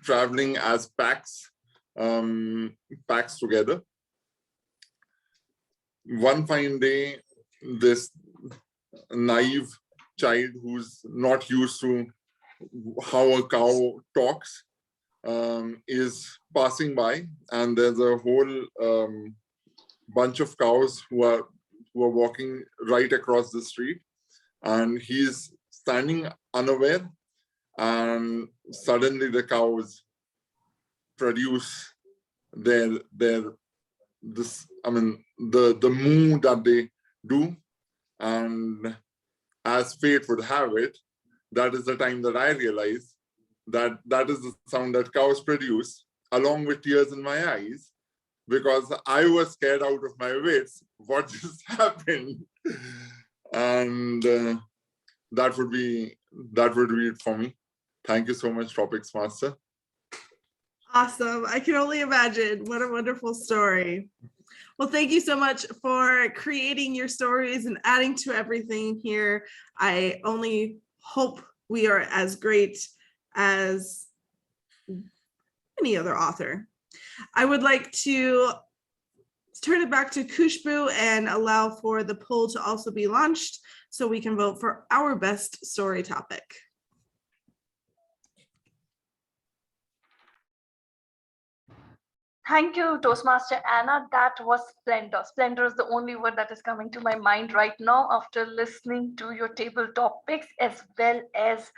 traveling as packs packs together. One fine day, this naive child who's not used to how a cow talks is passing by, and there's a whole bunch of cows who are walking right across the street, and he's standing unaware, and suddenly the cows produce the moo that they do, and as fate would have it, that is the time that I realized that that is the sound that cows produce, along with tears in my eyes, because I was scared out of my wits what just happened. And that would be it for me. Thank you so much, Topics Master. Awesome. I can only imagine. What a wonderful story. Well, thank you so much for creating your stories and adding to everything here. I only hope we are as great as any other author. I would like to turn it back to Khushbu and allow for the poll to also be launched so we can vote for our best story topic. Thank you, Toastmaster Anna. That was splendor. Splendor is the only word that is coming to my mind right now after listening to your table topics, as well as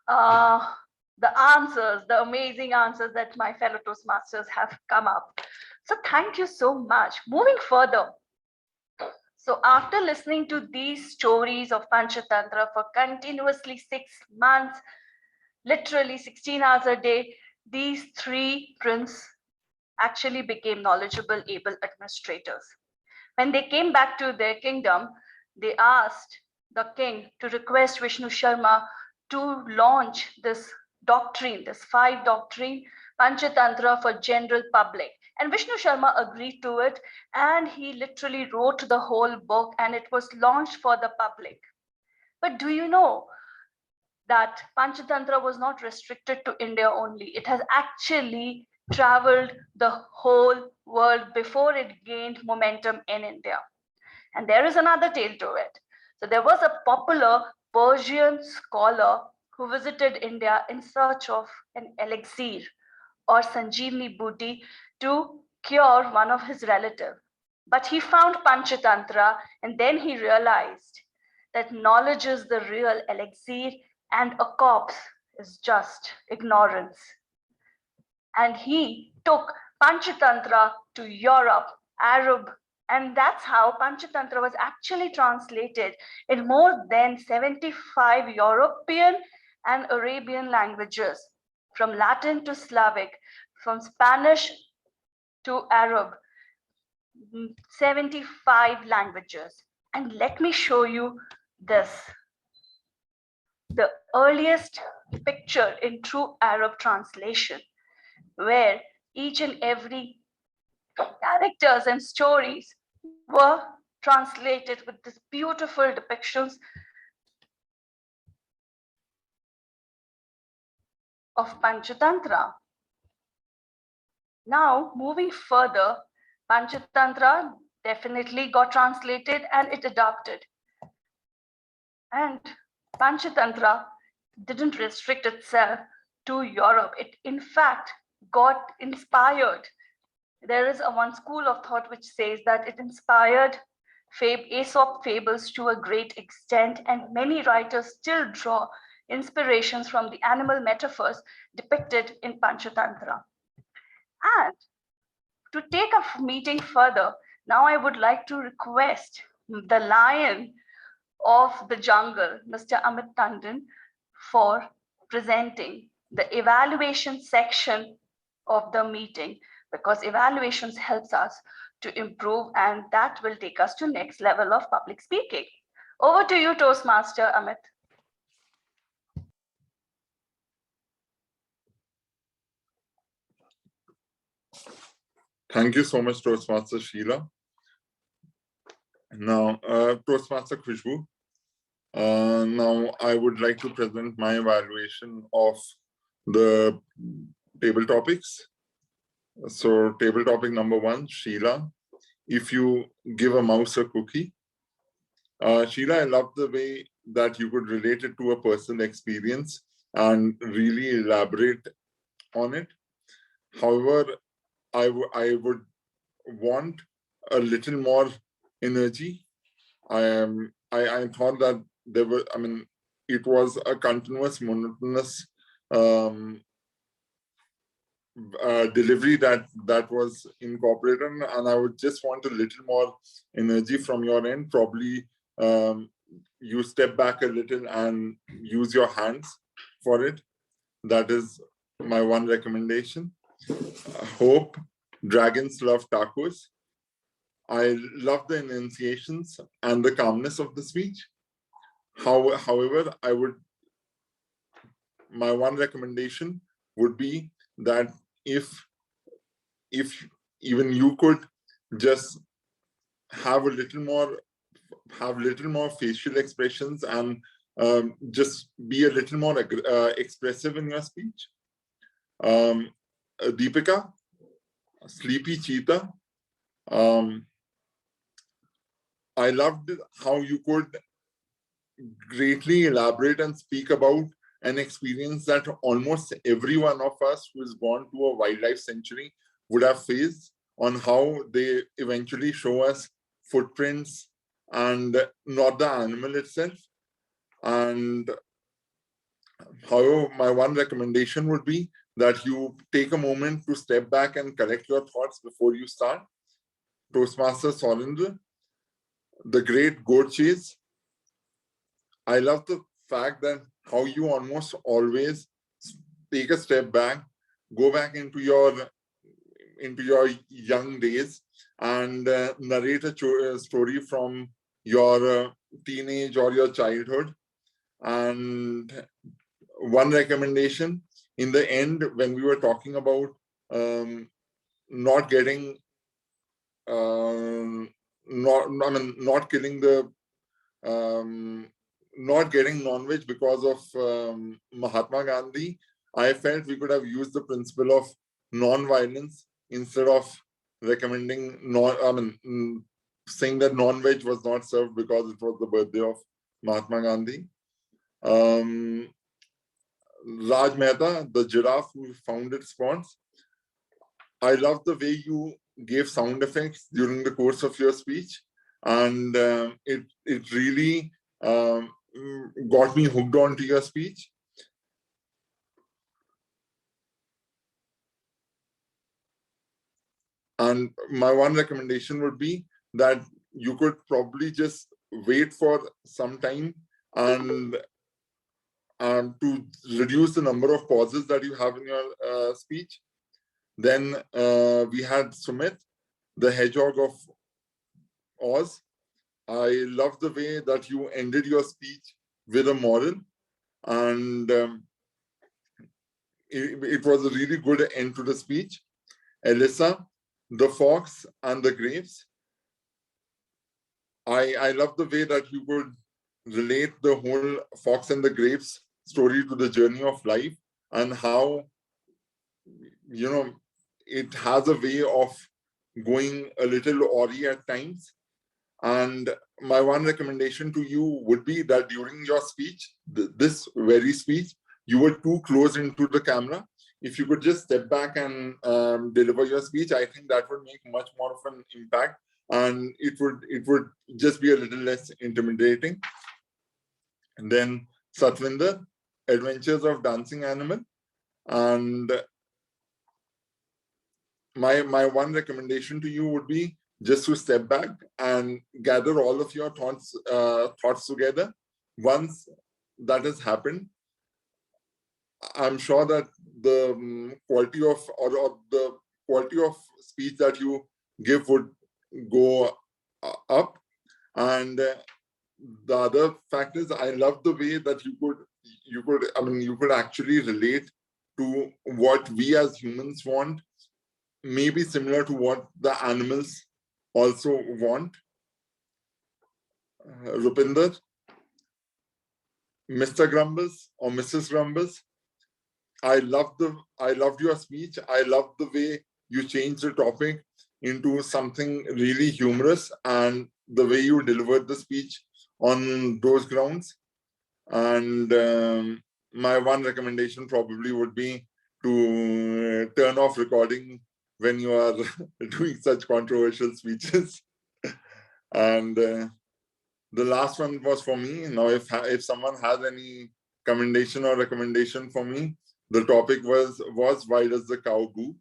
the answers, the amazing answers that my fellow Toastmasters have come up. So thank you so much. Moving further. So after listening to these stories of Panchatantra for continuously 6 months, literally 16 hours a day, these 3 princes actually became knowledgeable, able administrators. When they came back to their kingdom, they asked the king to request Vishnu Sharma to launch this doctrine, this 5 doctrine, Panchatantra for general public. And Vishnu Sharma agreed to it, and he literally wrote the whole book, and it was launched for the public. But do you know that Panchatantra was not restricted to India only? It has actually traveled the whole world before it gained momentum in India. And there is another tale to it. So there was a popular Persian scholar who visited India in search of an elixir or Sanjeevani Booty to cure one of his relatives. But he found Panchatantra, and then he realized that knowledge is the real elixir and a corpse is just ignorance. And he took Panchatantra to Europe, Arab, and that's how Panchatantra was actually translated in more than 75 European and Arabian languages, from Latin to Slavic, from Spanish to Arab, 75 languages. And let me show you this. The earliest picture in true Arab translation, where each and every characters and stories were translated with these beautiful depictions of Panchatantra. Now, moving further, Panchatantra definitely got translated and it adopted. And Panchatantra didn't restrict itself to Europe. It, in fact, got inspired. There is one school of thought which says that it inspired Aesop fables to a great extent, and many writers still draw inspirations from the animal metaphors depicted in Panchatantra. And to take a meeting further, now I would like to request the lion of the jungle, Mr. Amit Tandon, for presenting the evaluation section of the meeting, because evaluations helps us to improve, and that will take us to next level of public speaking. Over to you, Toastmaster Amit. Thank you so much, Toastmaster Sheila. Now, Toastmaster Khushbu. Now, I would like to present my evaluation of the table topics. So table topic number 1, Sheila, if you give a mouse a cookie. Sheila, I love the way that you could relate it to a personal experience and really elaborate on it. However, I would want a little more energy. I thought that there were, I mean, it was a continuous, monotonous delivery that was incorporated, and I would just want a little more energy from your end. Probably you step back a little and use your hands for it. That is my one recommendation. Hope, dragons love tacos. I love the enunciations and the calmness of the speech. However, my one recommendation would be that if even you could just have little more facial expressions and just be a little more expressive in your speech. Deepika, Sleepy Cheetah, I loved how you could greatly elaborate and speak about an experience that almost every one of us who is born to a wildlife sanctuary would have faced, on how they eventually show us footprints and not the animal itself. And however, my one recommendation would be that you take a moment to step back and collect your thoughts before you start. Toastmaster Solendra, the great goat chase. I love the fact that how you almost always take a step back, go back into your young days and narrate a story from your teenage or your childhood. And one recommendation in the end, when we were talking about not getting not getting non-veg because of Mahatma Gandhi, I felt we could have used the principle of non-violence instead of recommending saying that non-veg was not served because it was the birthday of Mahatma Gandhi. Raj Mehta, the giraffe who founded Spawns. I love the way you gave sound effects during the course of your speech, and it really got me hooked onto your speech. And my one recommendation would be that you could probably just wait for some time and to reduce the number of pauses that you have in your speech. Then we had Sumit, the Hedgehog of Oz. I love the way that you ended your speech with a moral, and it was a really good end to the speech. Alyssa, the Fox and the Grapes. I love the way that you could relate the whole Fox and the Grapes story to the journey of life, and how, you know, it has a way of going a little awry at times. And my one recommendation to you would be that during your speech, this very speech, you were too close into the camera. If you could just step back and deliver your speech, I think that would make much more of an impact, and it would just be a little less intimidating. And then Satvinder, Adventures of Dancing Animal. And my one recommendation to you would be just to step back and gather all of your thoughts together. Once that has happened, I'm sure that the quality of or the quality of speech that you give would go up. And the other fact is, I love the way that you could actually relate to what we as humans want, maybe similar to what the animals also want. Rupinder, Mr. Grumbles or Mrs. Grumbles, I loved your speech. I loved the way you changed the topic into something really humorous, and the way you delivered the speech on those grounds. And my one recommendation probably would be to turn off recording when you are doing such controversial speeches. And the last one was for me. Now, if someone has any commendation or recommendation for me, the topic was why does the cow goo?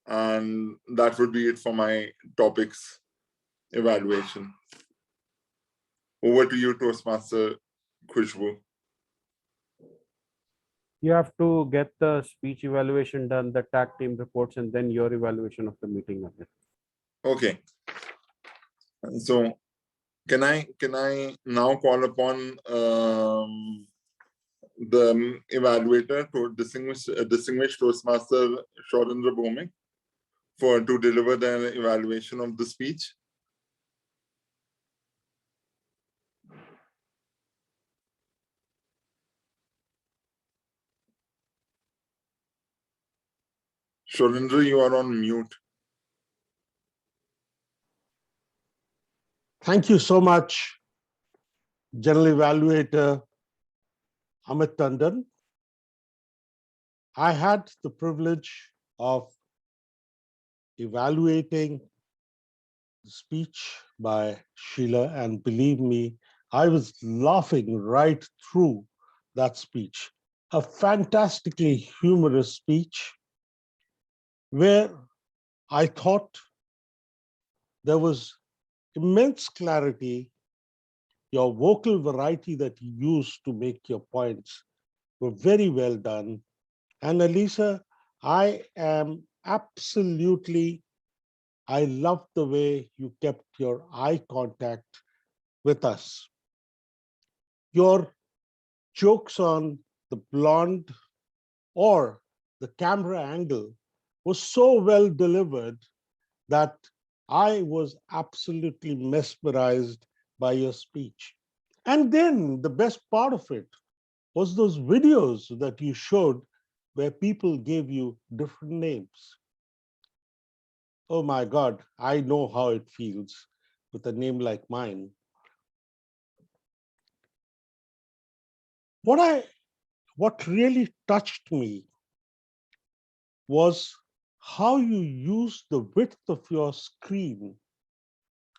And that would be it for my topics evaluation. Over to you, Toastmaster Khushbu. You have to get the speech evaluation done, the tag team reports, and then your evaluation of the meeting of it. Okay. So can I now call upon the evaluator, to distinguished Toastmaster Shaurendra Bhomik, to deliver the evaluation of the speech? Shaurendra, you are on mute. Thank you so much, General Evaluator Amit Tandon. I had the privilege of evaluating the speech by Sheila, and believe me, I was laughing right through that speech. A fantastically humorous speech where I thought there was immense clarity. Your vocal variety that you used to make your points were very well done. And Elisa, I love the way you kept your eye contact with us. Your jokes on the blonde or the camera angle was so well delivered that I was absolutely mesmerized by your speech. And then the best part of it was those videos that you showed where people gave you different names. Oh my God, I know how it feels with a name like mine. What really touched me was how you used the width of your screen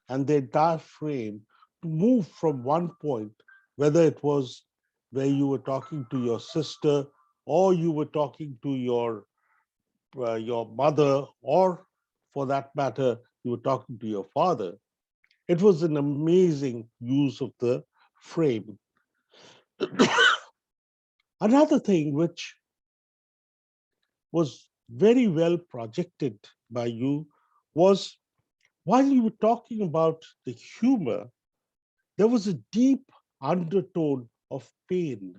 and the entire frame to move from one point, whether it was where you were talking to your sister, or you were talking to your mother, or for that matter, you were talking to your father. It was an amazing use of the frame. Another thing which was very well projected by you was, while you were talking about the humor, there was a deep undertone of pain.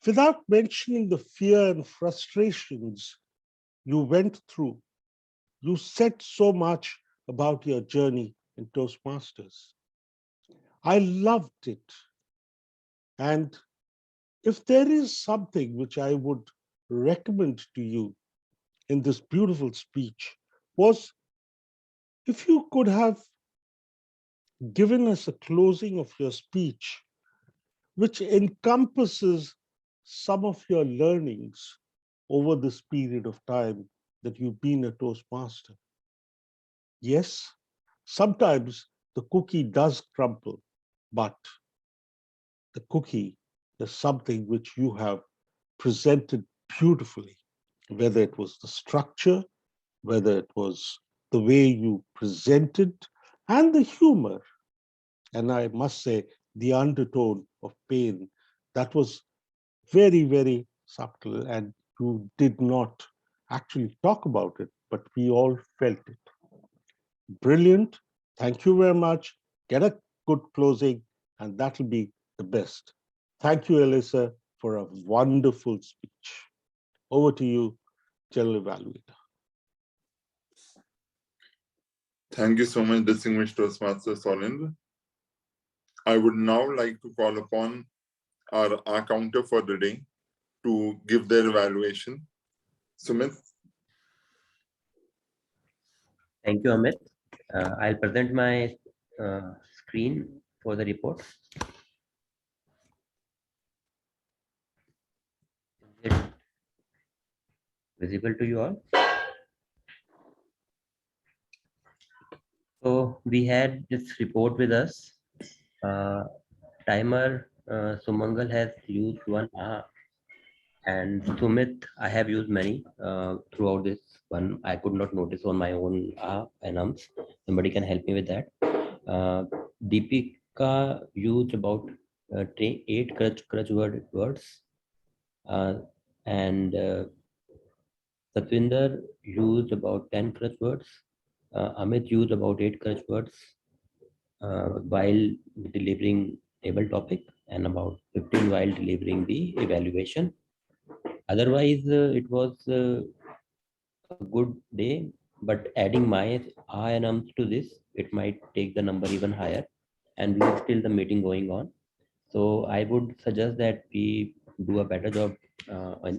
Without mentioning the fear and frustrations you went through, you said so much about your journey in Toastmasters. I loved it. And if there is something which I would recommend to you in this beautiful speech, was if you could have given us a closing of your speech which encompasses some of your learnings over this period of time that you've been a Toastmaster. Yes, sometimes the cookie does crumble, but the cookie is something which you have presented beautifully, whether it was the structure, whether it was the way you presented, and the humor. And I must say, the undertone of pain, that was very, very subtle, and you did not actually talk about it, but we all felt it. Brilliant. Thank you very much. Get a good closing, and that'll be the best. Thank you, Elisa, for a wonderful speech. Over to you, General Evaluator. Thank you so much, distinguished Toastmaster Shaurendra. I would now like to call upon our counter for the day to give their evaluation. Sumit. Thank you, Amit. I'll present my screen for the report. Is it visible to you all? So we had this report with us. Timer Sumangal has used one and Sumit, I have used many throughout this one. I could not notice on my own and ums. Somebody can help me with that. Deepika used about 8 crutch words, and Satwinder used about 10 crutch words. Amit used about 8 crutch words while delivering table topic, and about 15 while delivering the evaluation. Otherwise, it was a good day, but adding my and ums to this, it might take the number even higher, and we have still the meeting going on. So I would suggest that we do a better job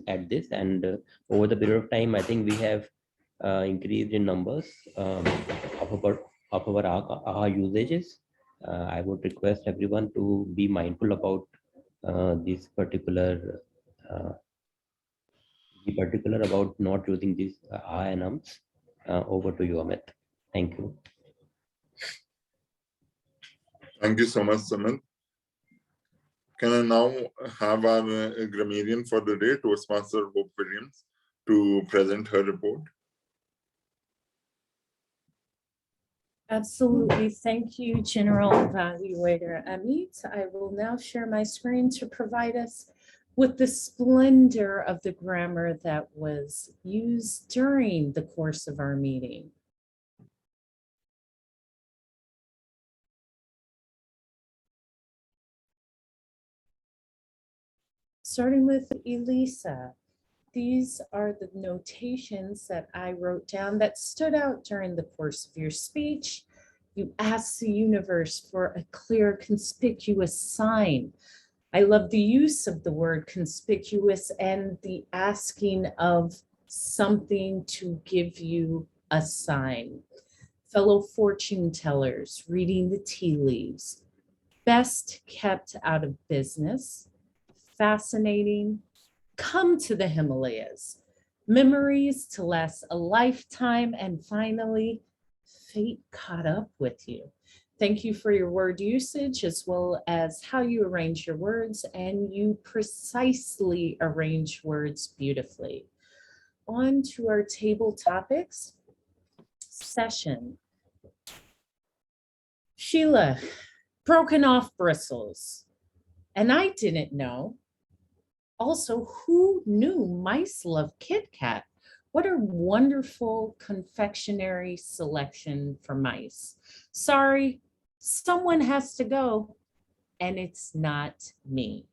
at this, and over the period of time, I think we have increased in numbers of our AHA usages. I would request everyone to be mindful about this particular be particular about not using these I and ums. Over to you, Amit. Thank you. Thank you so much, Sumit. Can I now have our grammarian for the day, Toastmaster Hope Williams, to present her report? Absolutely. Thank you, General Evaluator Amit. I will now share my screen to provide us with the splendor of the grammar that was used during the course of our meeting. Starting with Elisa. These are the notations that I wrote down that stood out during the course of your speech. You asked the universe for a clear, conspicuous sign. I love the use of the word conspicuous and the asking of something to give you a sign. Fellow fortune tellers, reading the tea leaves. Best kept out of business. Fascinating. Come to the Himalayas, memories to last a lifetime, and finally, fate caught up with you. Thank you for your word usage as well as how you arrange your words, and you precisely arrange words beautifully. On to our table topics session. Sheila, broken off bristles, and I didn't know. Also, who knew mice love Kit Kat? What a wonderful confectionery selection for mice. Sorry, someone has to go, and it's not me.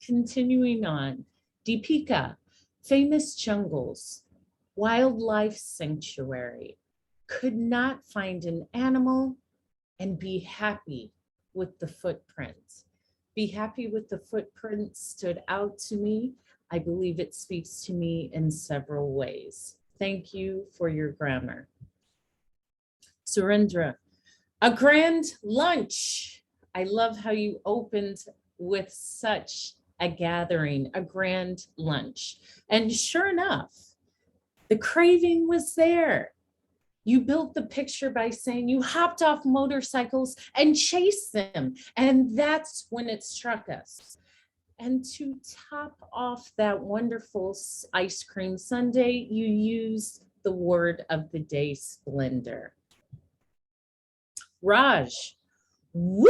Continuing on, Deepika, famous jungles, wildlife sanctuary, could not find an animal and be happy with the footprint. Be happy with the footprint stood out to me. I believe it speaks to me in several ways. Thank you for your grammar. Surendra, a grand lunch. I love how you opened with such a gathering, a grand lunch. And sure enough, the craving was there. You built the picture by saying you hopped off motorcycles and chased them. And that's when it struck us. And to top off that wonderful ice cream sundae, you used the word of the day, splendor. Raj, woo!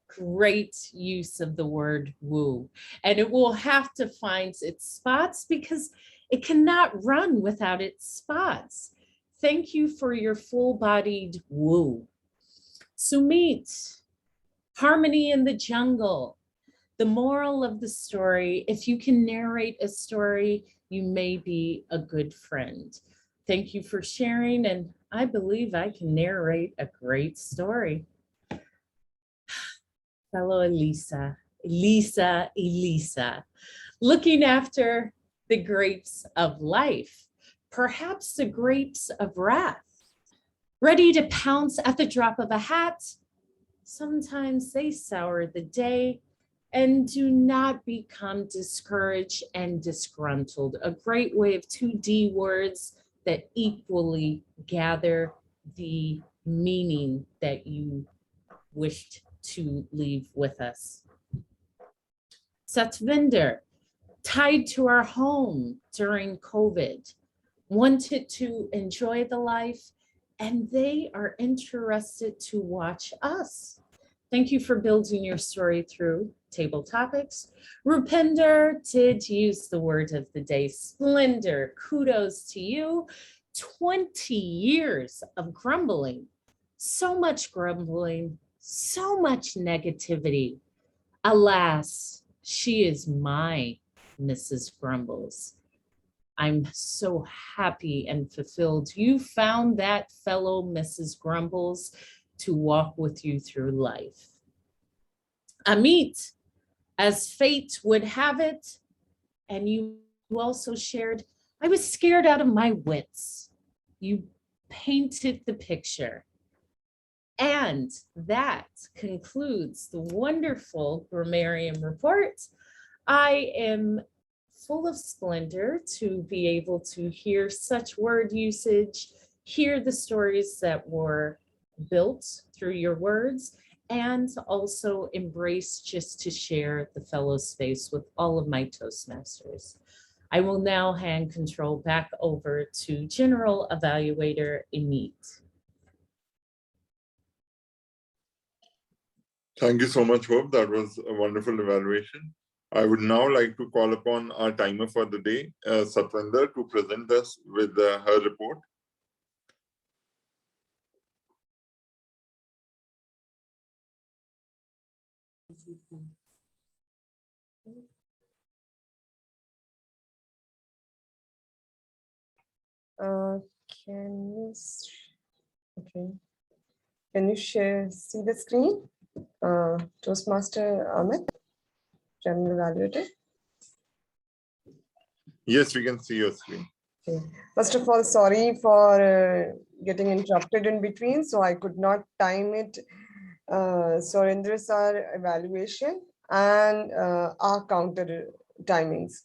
Great use of the word woo. And it will have to find its spots because it cannot run without its spots. Thank you for your full-bodied woo. Sumit, harmony in the jungle. The moral of the story, if you can narrate a story, you may be a good friend. Thank you for sharing, and I believe I can narrate a great story. Fellow Elisa. looking after the grapes of life, perhaps the grapes of wrath, ready to pounce at the drop of a hat. Sometimes they sour the day, and do not become discouraged and disgruntled. A great way of 2 D words that equally gather the meaning that you wished to leave with us. Satvinder, tied to our home during COVID, wanted to enjoy the life, and they are interested to watch us. Thank you for building your story through table topics. Rupinder did use the word of the day, splendor. Kudos to you. 20 years of grumbling, so much grumbling, so much negativity. Alas, she is my Mrs. Grumbles. I'm so happy and fulfilled. You found that fellow Mrs. Grumbles to walk with you through life. Amit, as fate would have it, and you also shared, I was scared out of my wits. You painted the picture. And that concludes the wonderful grammarian report. I am full of splendor to be able to hear such word usage, hear the stories that were built through your words, and also embrace just to share the fellow space with all of my Toastmasters. I will now hand control back over to General Evaluator Amit. Thank you so much, Hope. That was a wonderful evaluation. I would now like to call upon our timer for the day, Satvinder, to present us with her report. Can you see the screen? Toastmaster Amit, General Evaluator. Yes, we can see your screen. Okay. First of all, sorry for getting interrupted in between, so I could not time it. Surrender sir evaluation and our counter timings.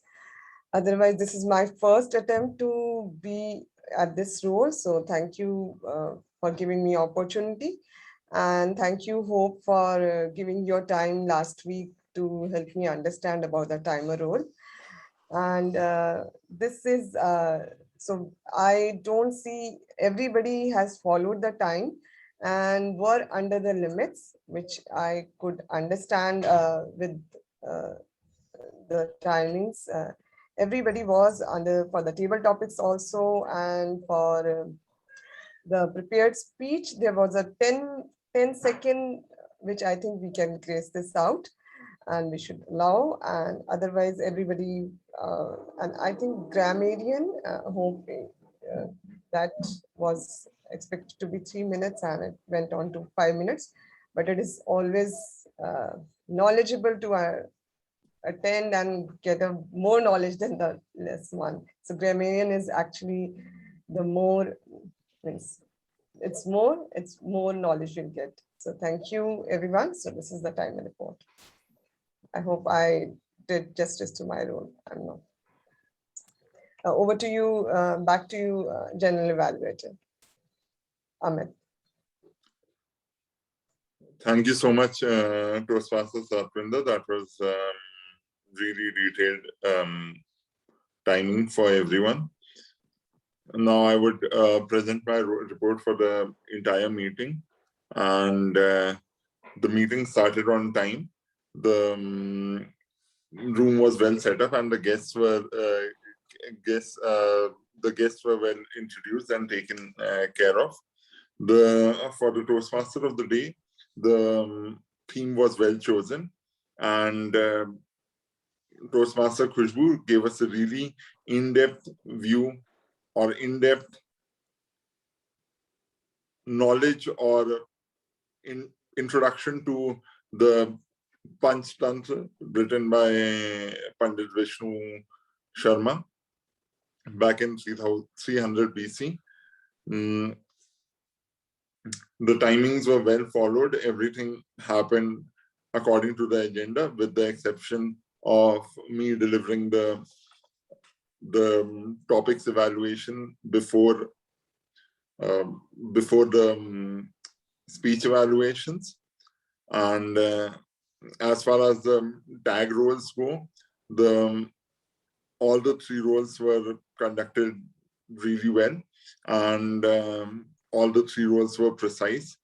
Otherwise, this is my first attempt to be at this role. So thank you for giving me opportunity. And thank you, Hope, for giving your time last week to help me understand about the timer role. And this is, so I don't see everybody has followed the time and were under the limits, which I could understand with the timings. Everybody was under for the table topics also, and for the prepared speech, there was a 10-second, which I think we can grace this out and we should allow, and otherwise everybody, and I think grammarian, Hope, that was expected to be 3 minutes and it went on to 5 minutes, but it is always knowledgeable to attend and get a more knowledge than the less one. So grammarian is actually the more, means it's more knowledge you'll get. So thank you everyone. So this is the time report. I hope I did justice to my role. I'm not. Over to you, back to you, General Evaluator. Amit. Thank you so much, Toastmaster Satvinder. That was really detailed timing for everyone. Now I would present my report for the entire meeting, and the meeting started on time. The room was well set up, and the guests were well introduced and taken care of. For the Toastmaster of the day, the theme was well chosen, and Toastmaster Khushbu gave us a really in-depth view or in-depth knowledge or introduction to the Panchatantra, written by Pandit Vishnu Sharma back in 300 BC. The timings were well followed. Everything happened according to the agenda, with the exception of me delivering the topics evaluation before the speech evaluations. And as far as the tag roles go, all the 3 roles were conducted really well, and all the 3 roles were precise.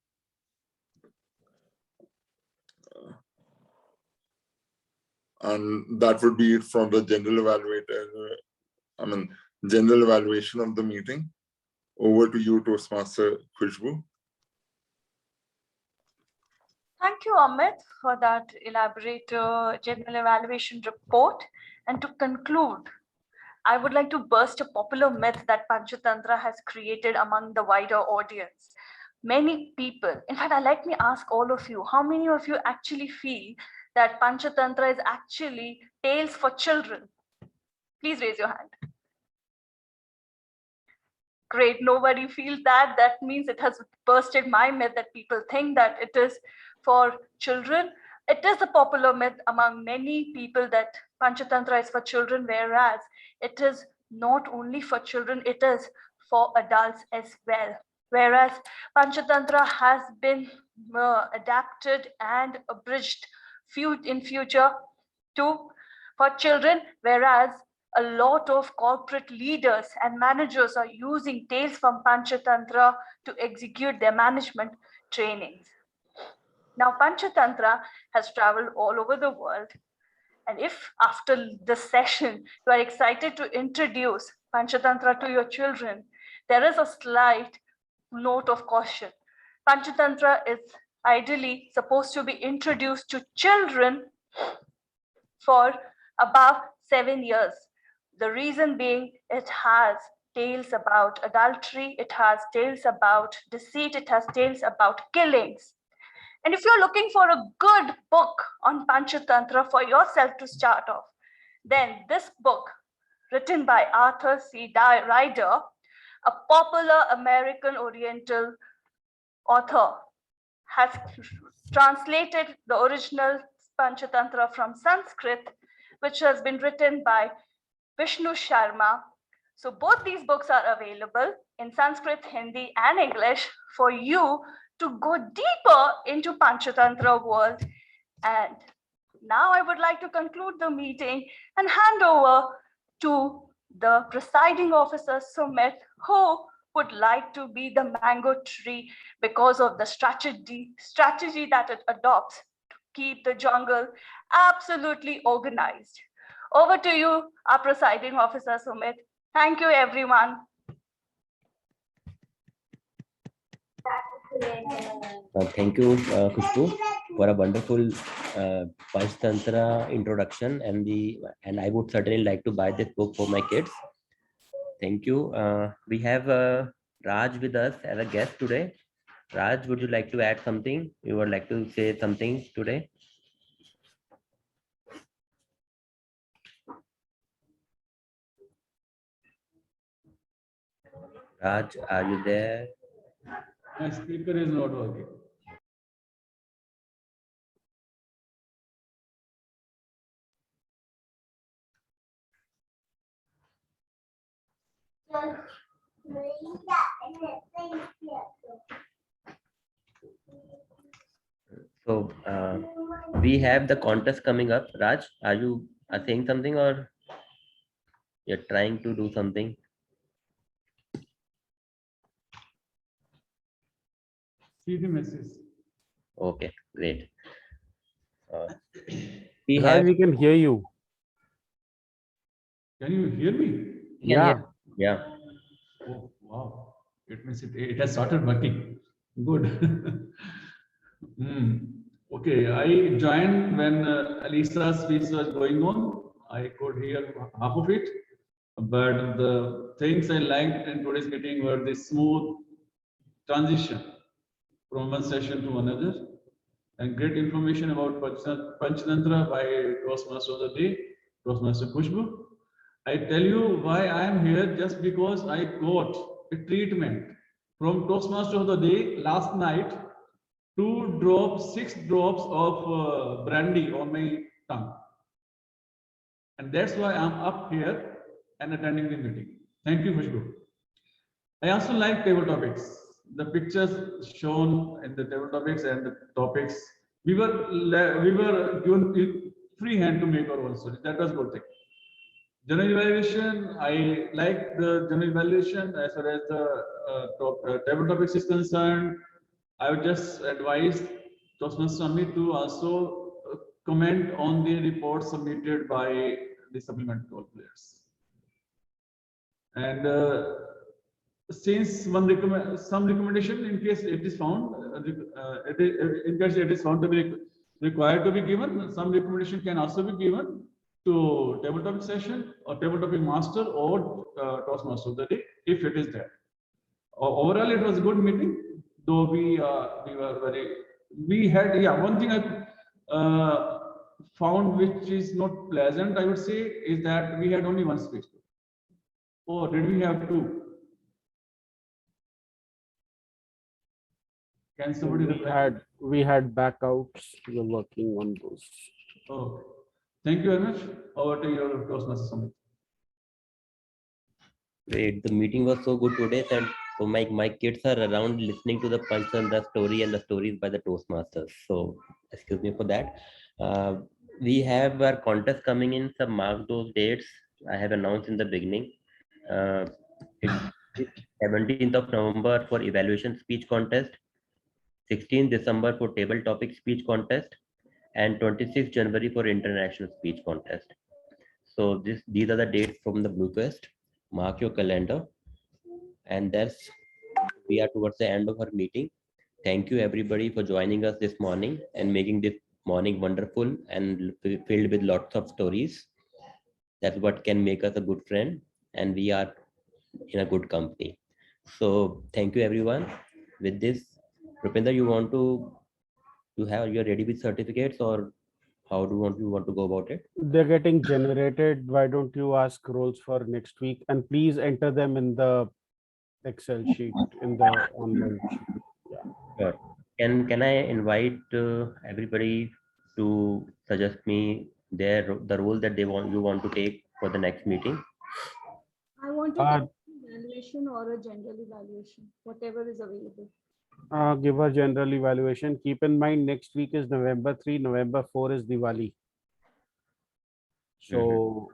And that would be it from the general evaluator, general evaluation of the meeting. Over to you, Toastmaster Khushbu. Thank you, Amit, for that elaborate general evaluation report. And to conclude, I would like to burst a popular myth that Panchatantra has created among the wider audience. Many people, in fact, let me ask all of you, how many of you actually feel that Panchatantra is actually tales for children? Please raise your hand. Great, nobody feels that. That means it has bursted my myth that people think that it is for children. It is a popular myth among many people that Panchatantra is for children, whereas it is not only for children, it is for adults as well. Whereas Panchatantra has been adapted and abridged in future for children, whereas a lot of corporate leaders and managers are using tales from Panchatantra to execute their management trainings. Now, Panchatantra has traveled all over the world. And if after this session, you are excited to introduce Panchatantra to your children, there is a slight note of caution. Panchatantra is ideally supposed to be introduced to children for above 7 years. The reason being, it has tales about adultery, it has tales about deceit, it has tales about killings. And if you're looking for a good book on Panchatantra for yourself to start off, then this book, written by Arthur C. Ryder, a popular American Oriental author, has translated the original Panchatantra from Sanskrit, which has been written by Vishnu Sharma. So both these books are available in Sanskrit, Hindi, and English for you to go deeper into Panchatantra world. And now I would like to conclude the meeting and hand over to the presiding officer, Sumit, who would like to be the mango tree because of the strategy that it adopts to keep the jungle absolutely organized. Over to you, our presiding officer, Sumit. Thank you, everyone. Thank you, Khushbu, for a wonderful Panchatantra introduction, and I would certainly like to buy this book for my kids. Thank you. We have Raj with us as a guest today. Raj, would you like to add something? You would like to say something today? Raj, are you there? My speaker is not working. So we have the contest coming up. Raj, are you saying something or you're trying to do something? See the message. Okay, great. Raj, we can hear you. Can you hear me? Yeah. Yeah. Oh, wow. It means it has started working. Good. Okay, I joined when Alisa's speech was going on. I could hear half of it, but the things I liked in today's meeting were the smooth transition from one session to another, and great information about Panchatantra by Toastmaster of the Day, Toastmaster Kushbu. I tell you why I am here, just because I got a treatment from Toastmaster of the Day last night. 6 drops of brandy on my tongue. And that's why I'm up here and attending the meeting. Thank you, Khushbu. I also like table topics. The pictures shown in the table topics and the topics, we were given free hand to make our own story. That was good thing. General evaluation, I like the general evaluation as far as the table topics is concerned. I would just advise Toastmaster Swami to also comment on the report submitted by the supplement role players. And since some recommendation, in case it is found, in case it is found to be required to be given, some recommendation can also be given to table topic session or table topic master or Toastmaster of the Day, if it is there. Overall, it was a good meeting, though we had, yeah, one thing I found which is not pleasant, I would say, is that we had only one speech. Or did we have two? Can somebody we had backouts. We were working on those. Oh, thank you very much. Over to your Toastmaster Summit. Great. The meeting was so good today that so my kids are around listening to the Panchatantra story and the stories by the Toastmasters. So excuse me for that. We have our contest coming in. So mark those dates. I have announced in the beginning. It's 17th of November for evaluation speech contest, 16th December for table topic speech contest, and 26th January for international speech contest. So these are the dates from the Blue Quest. Mark your calendar. And we are towards the end of our meeting. Thank you everybody for joining us this morning and making this morning wonderful and filled with lots of stories. That's what can make us a good friend, and we are in a good company. So thank you everyone. With this, Rupinder, you are ready with certificates, or how do you want to go about it? They're getting generated. Why don't you ask roles for next week, and please enter them in the Excel sheet in the online sheet. Sure. Can I invite everybody to suggest me the role that you want to take for the next meeting? I want to take evaluation or a general evaluation, whatever is available. Give a general evaluation. Keep in mind, next week is November 3, November 4 is Diwali. So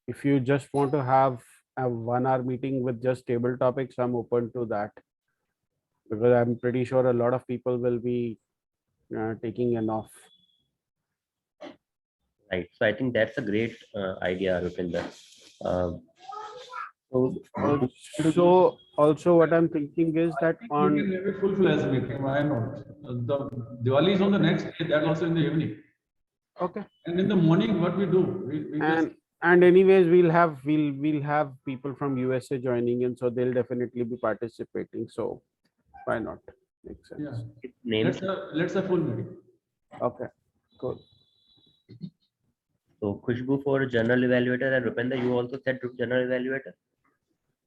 if you just want to have a 1 hour meeting with just table topics, I'm open to that, because I'm pretty sure a lot of people will be taking an off. Right. So I think that's a great idea, Rupinder. So also what I'm thinking is that on maybe full-fledged meeting, why not? The Diwali is on the next day, that also in the evening. Okay. And in the morning, what we do? And anyways, we'll have people from USA joining in, so they'll definitely be participating. So why not? Makes sense. Yeah. Let's have full meeting. Okay, cool. So Khushbu for general evaluator, and Rupinder, you also said general evaluator?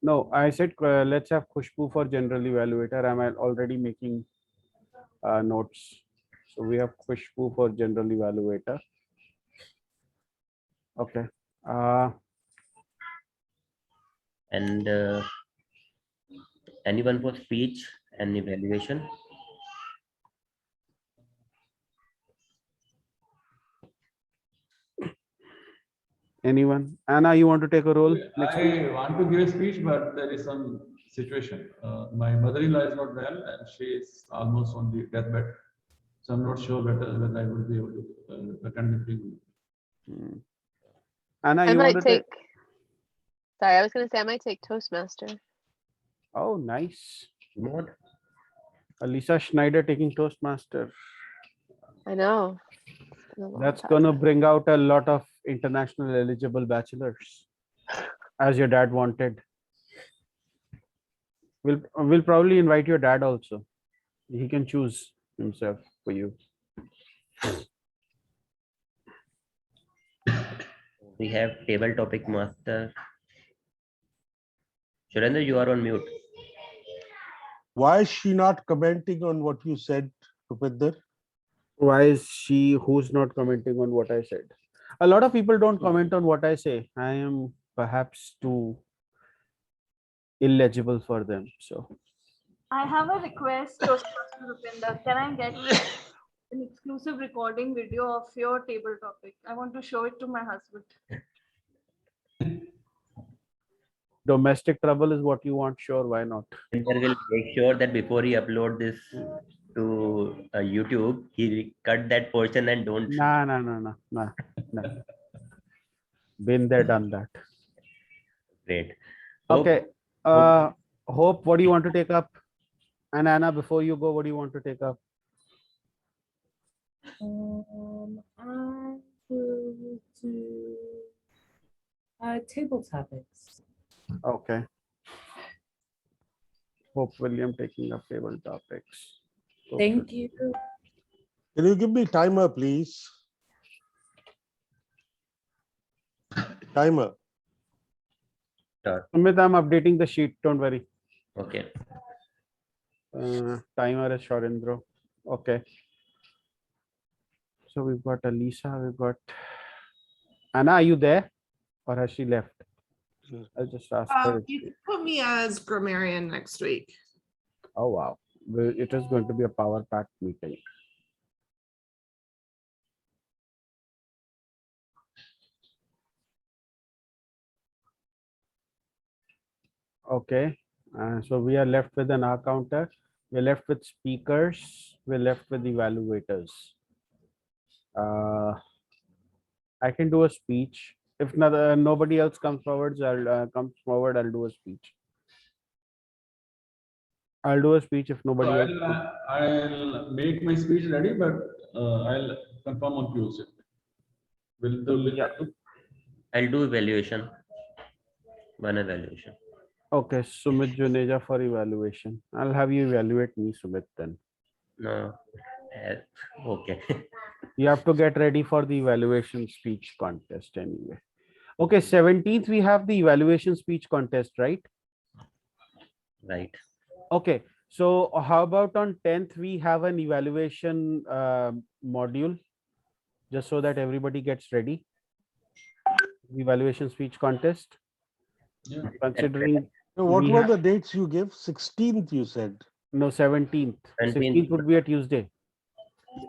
No, I said let's have Khushbu for general evaluator. I'm already making notes. So we have Khushbu for general evaluator. Okay. And anyone for speech and evaluation? Anyone? Anna, you want to take a role? I want to give a speech, but there is some situation. My mother-in-law is not well, and she is almost on the deathbed. So I'm not sure whether I will be able to attend the meeting. Anna, I you might want to take. Sorry, I was going to say I might take Toastmaster. Oh, nice. What? Lisa Schneider taking Toastmaster. I know. That's gonna bring out a lot of international eligible bachelors, as your dad wanted. We'll probably invite your dad also. He can choose. himself for you. We have table topic master. Surendra, you are on mute. Why is she not commenting on what you said, Rupinder? Why is she who's not commenting on what I said? A lot of people don't comment on what I say. I am perhaps too illegible for them. So I have a request, Toastmaster Rupinder. Can I get an exclusive recording video of your table topic? I want to show it to my husband. domestic trouble is what you want, sure, why not? Surendra will make sure that before he upload this to YouTube, he cut that portion and don't. Nah. Been there, done that. Great. Okay. Hope, what do you want to take up? And Anna, before you go, what do you want to take up? I will do table topics. Okay. Hope William taking up table topics. Thank you. Can you give me timer, please? Timer. Sure. Sumit, I'm updating the sheet. Don't worry. Okay. Timer is Sharindra. Okay. So we've got Alisa, we've got Anna. Are you there, or has she left? I'll just ask her. You can put me as grammarian next week. Oh wow, it is going to be a power-packed meeting. Okay, so we are left with an R counter. We're left with speakers. We're left with evaluators. I can do a speech. If nobody else comes forward, I'll do a speech. I'll do a speech if nobody else. I'll make my speech ready, but I'll confirm on Tuesday. Will that do? I'll do evaluation. One evaluation. Okay, Sumit Juneja for evaluation. I'll have you evaluate me, Sumit, then. No. Okay. You have to get ready for the evaluation speech contest anyway. Okay, 17th we have the evaluation speech contest, right? Right. Okay, so how about on 10th we have an evaluation module, just so that everybody gets ready. Evaluation speech contest. Yeah. Considering What were the dates you give? 16th, you said. No, 17th. 16th would be a Tuesday.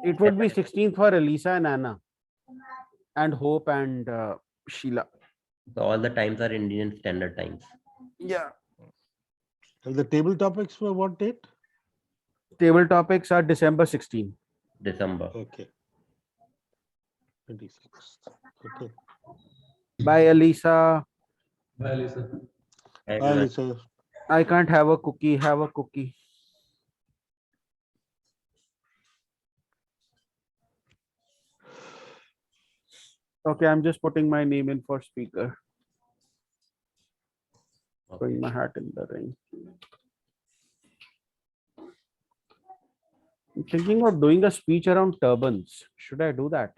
It would be 16th for Elisa and Anna, and Hope and Sheila. So all the times are Indian Standard Times. Yeah. And the table topics for what date? Table topics are December 16. December. Okay. 26th. Okay. Bye, Elisa. Bye, Lisa. Bye, Lisa. I can't have a cookie. Have a cookie. Okay, I'm just putting my name in for speaker. Putting my hat in the ring. I'm thinking of doing a speech around turbans. Should I do that?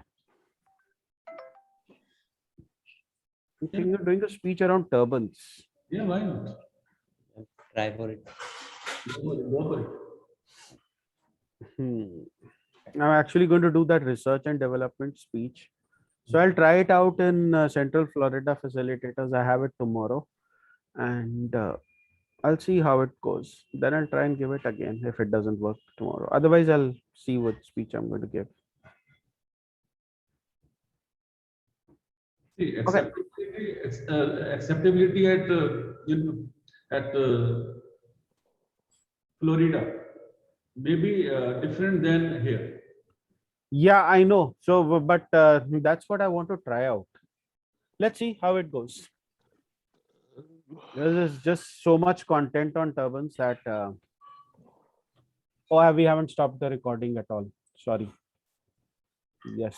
I'm thinking of doing a speech around turbans. Yeah, why not? Try for it. Go for it. I'm actually going to do that research and development speech. So I'll try it out in Central Florida facilitators. I have it tomorrow, and I'll see how it goes. Then I'll try and give it again if it doesn't work tomorrow. Otherwise, I'll see what speech I'm going to give. See, acceptability at Florida may be different than here. Yeah, I know. So, but that's what I want to try out. Let's see how it goes. There's just so much content on turbans that. Oh, we haven't stopped the recording at all. Sorry. Yes.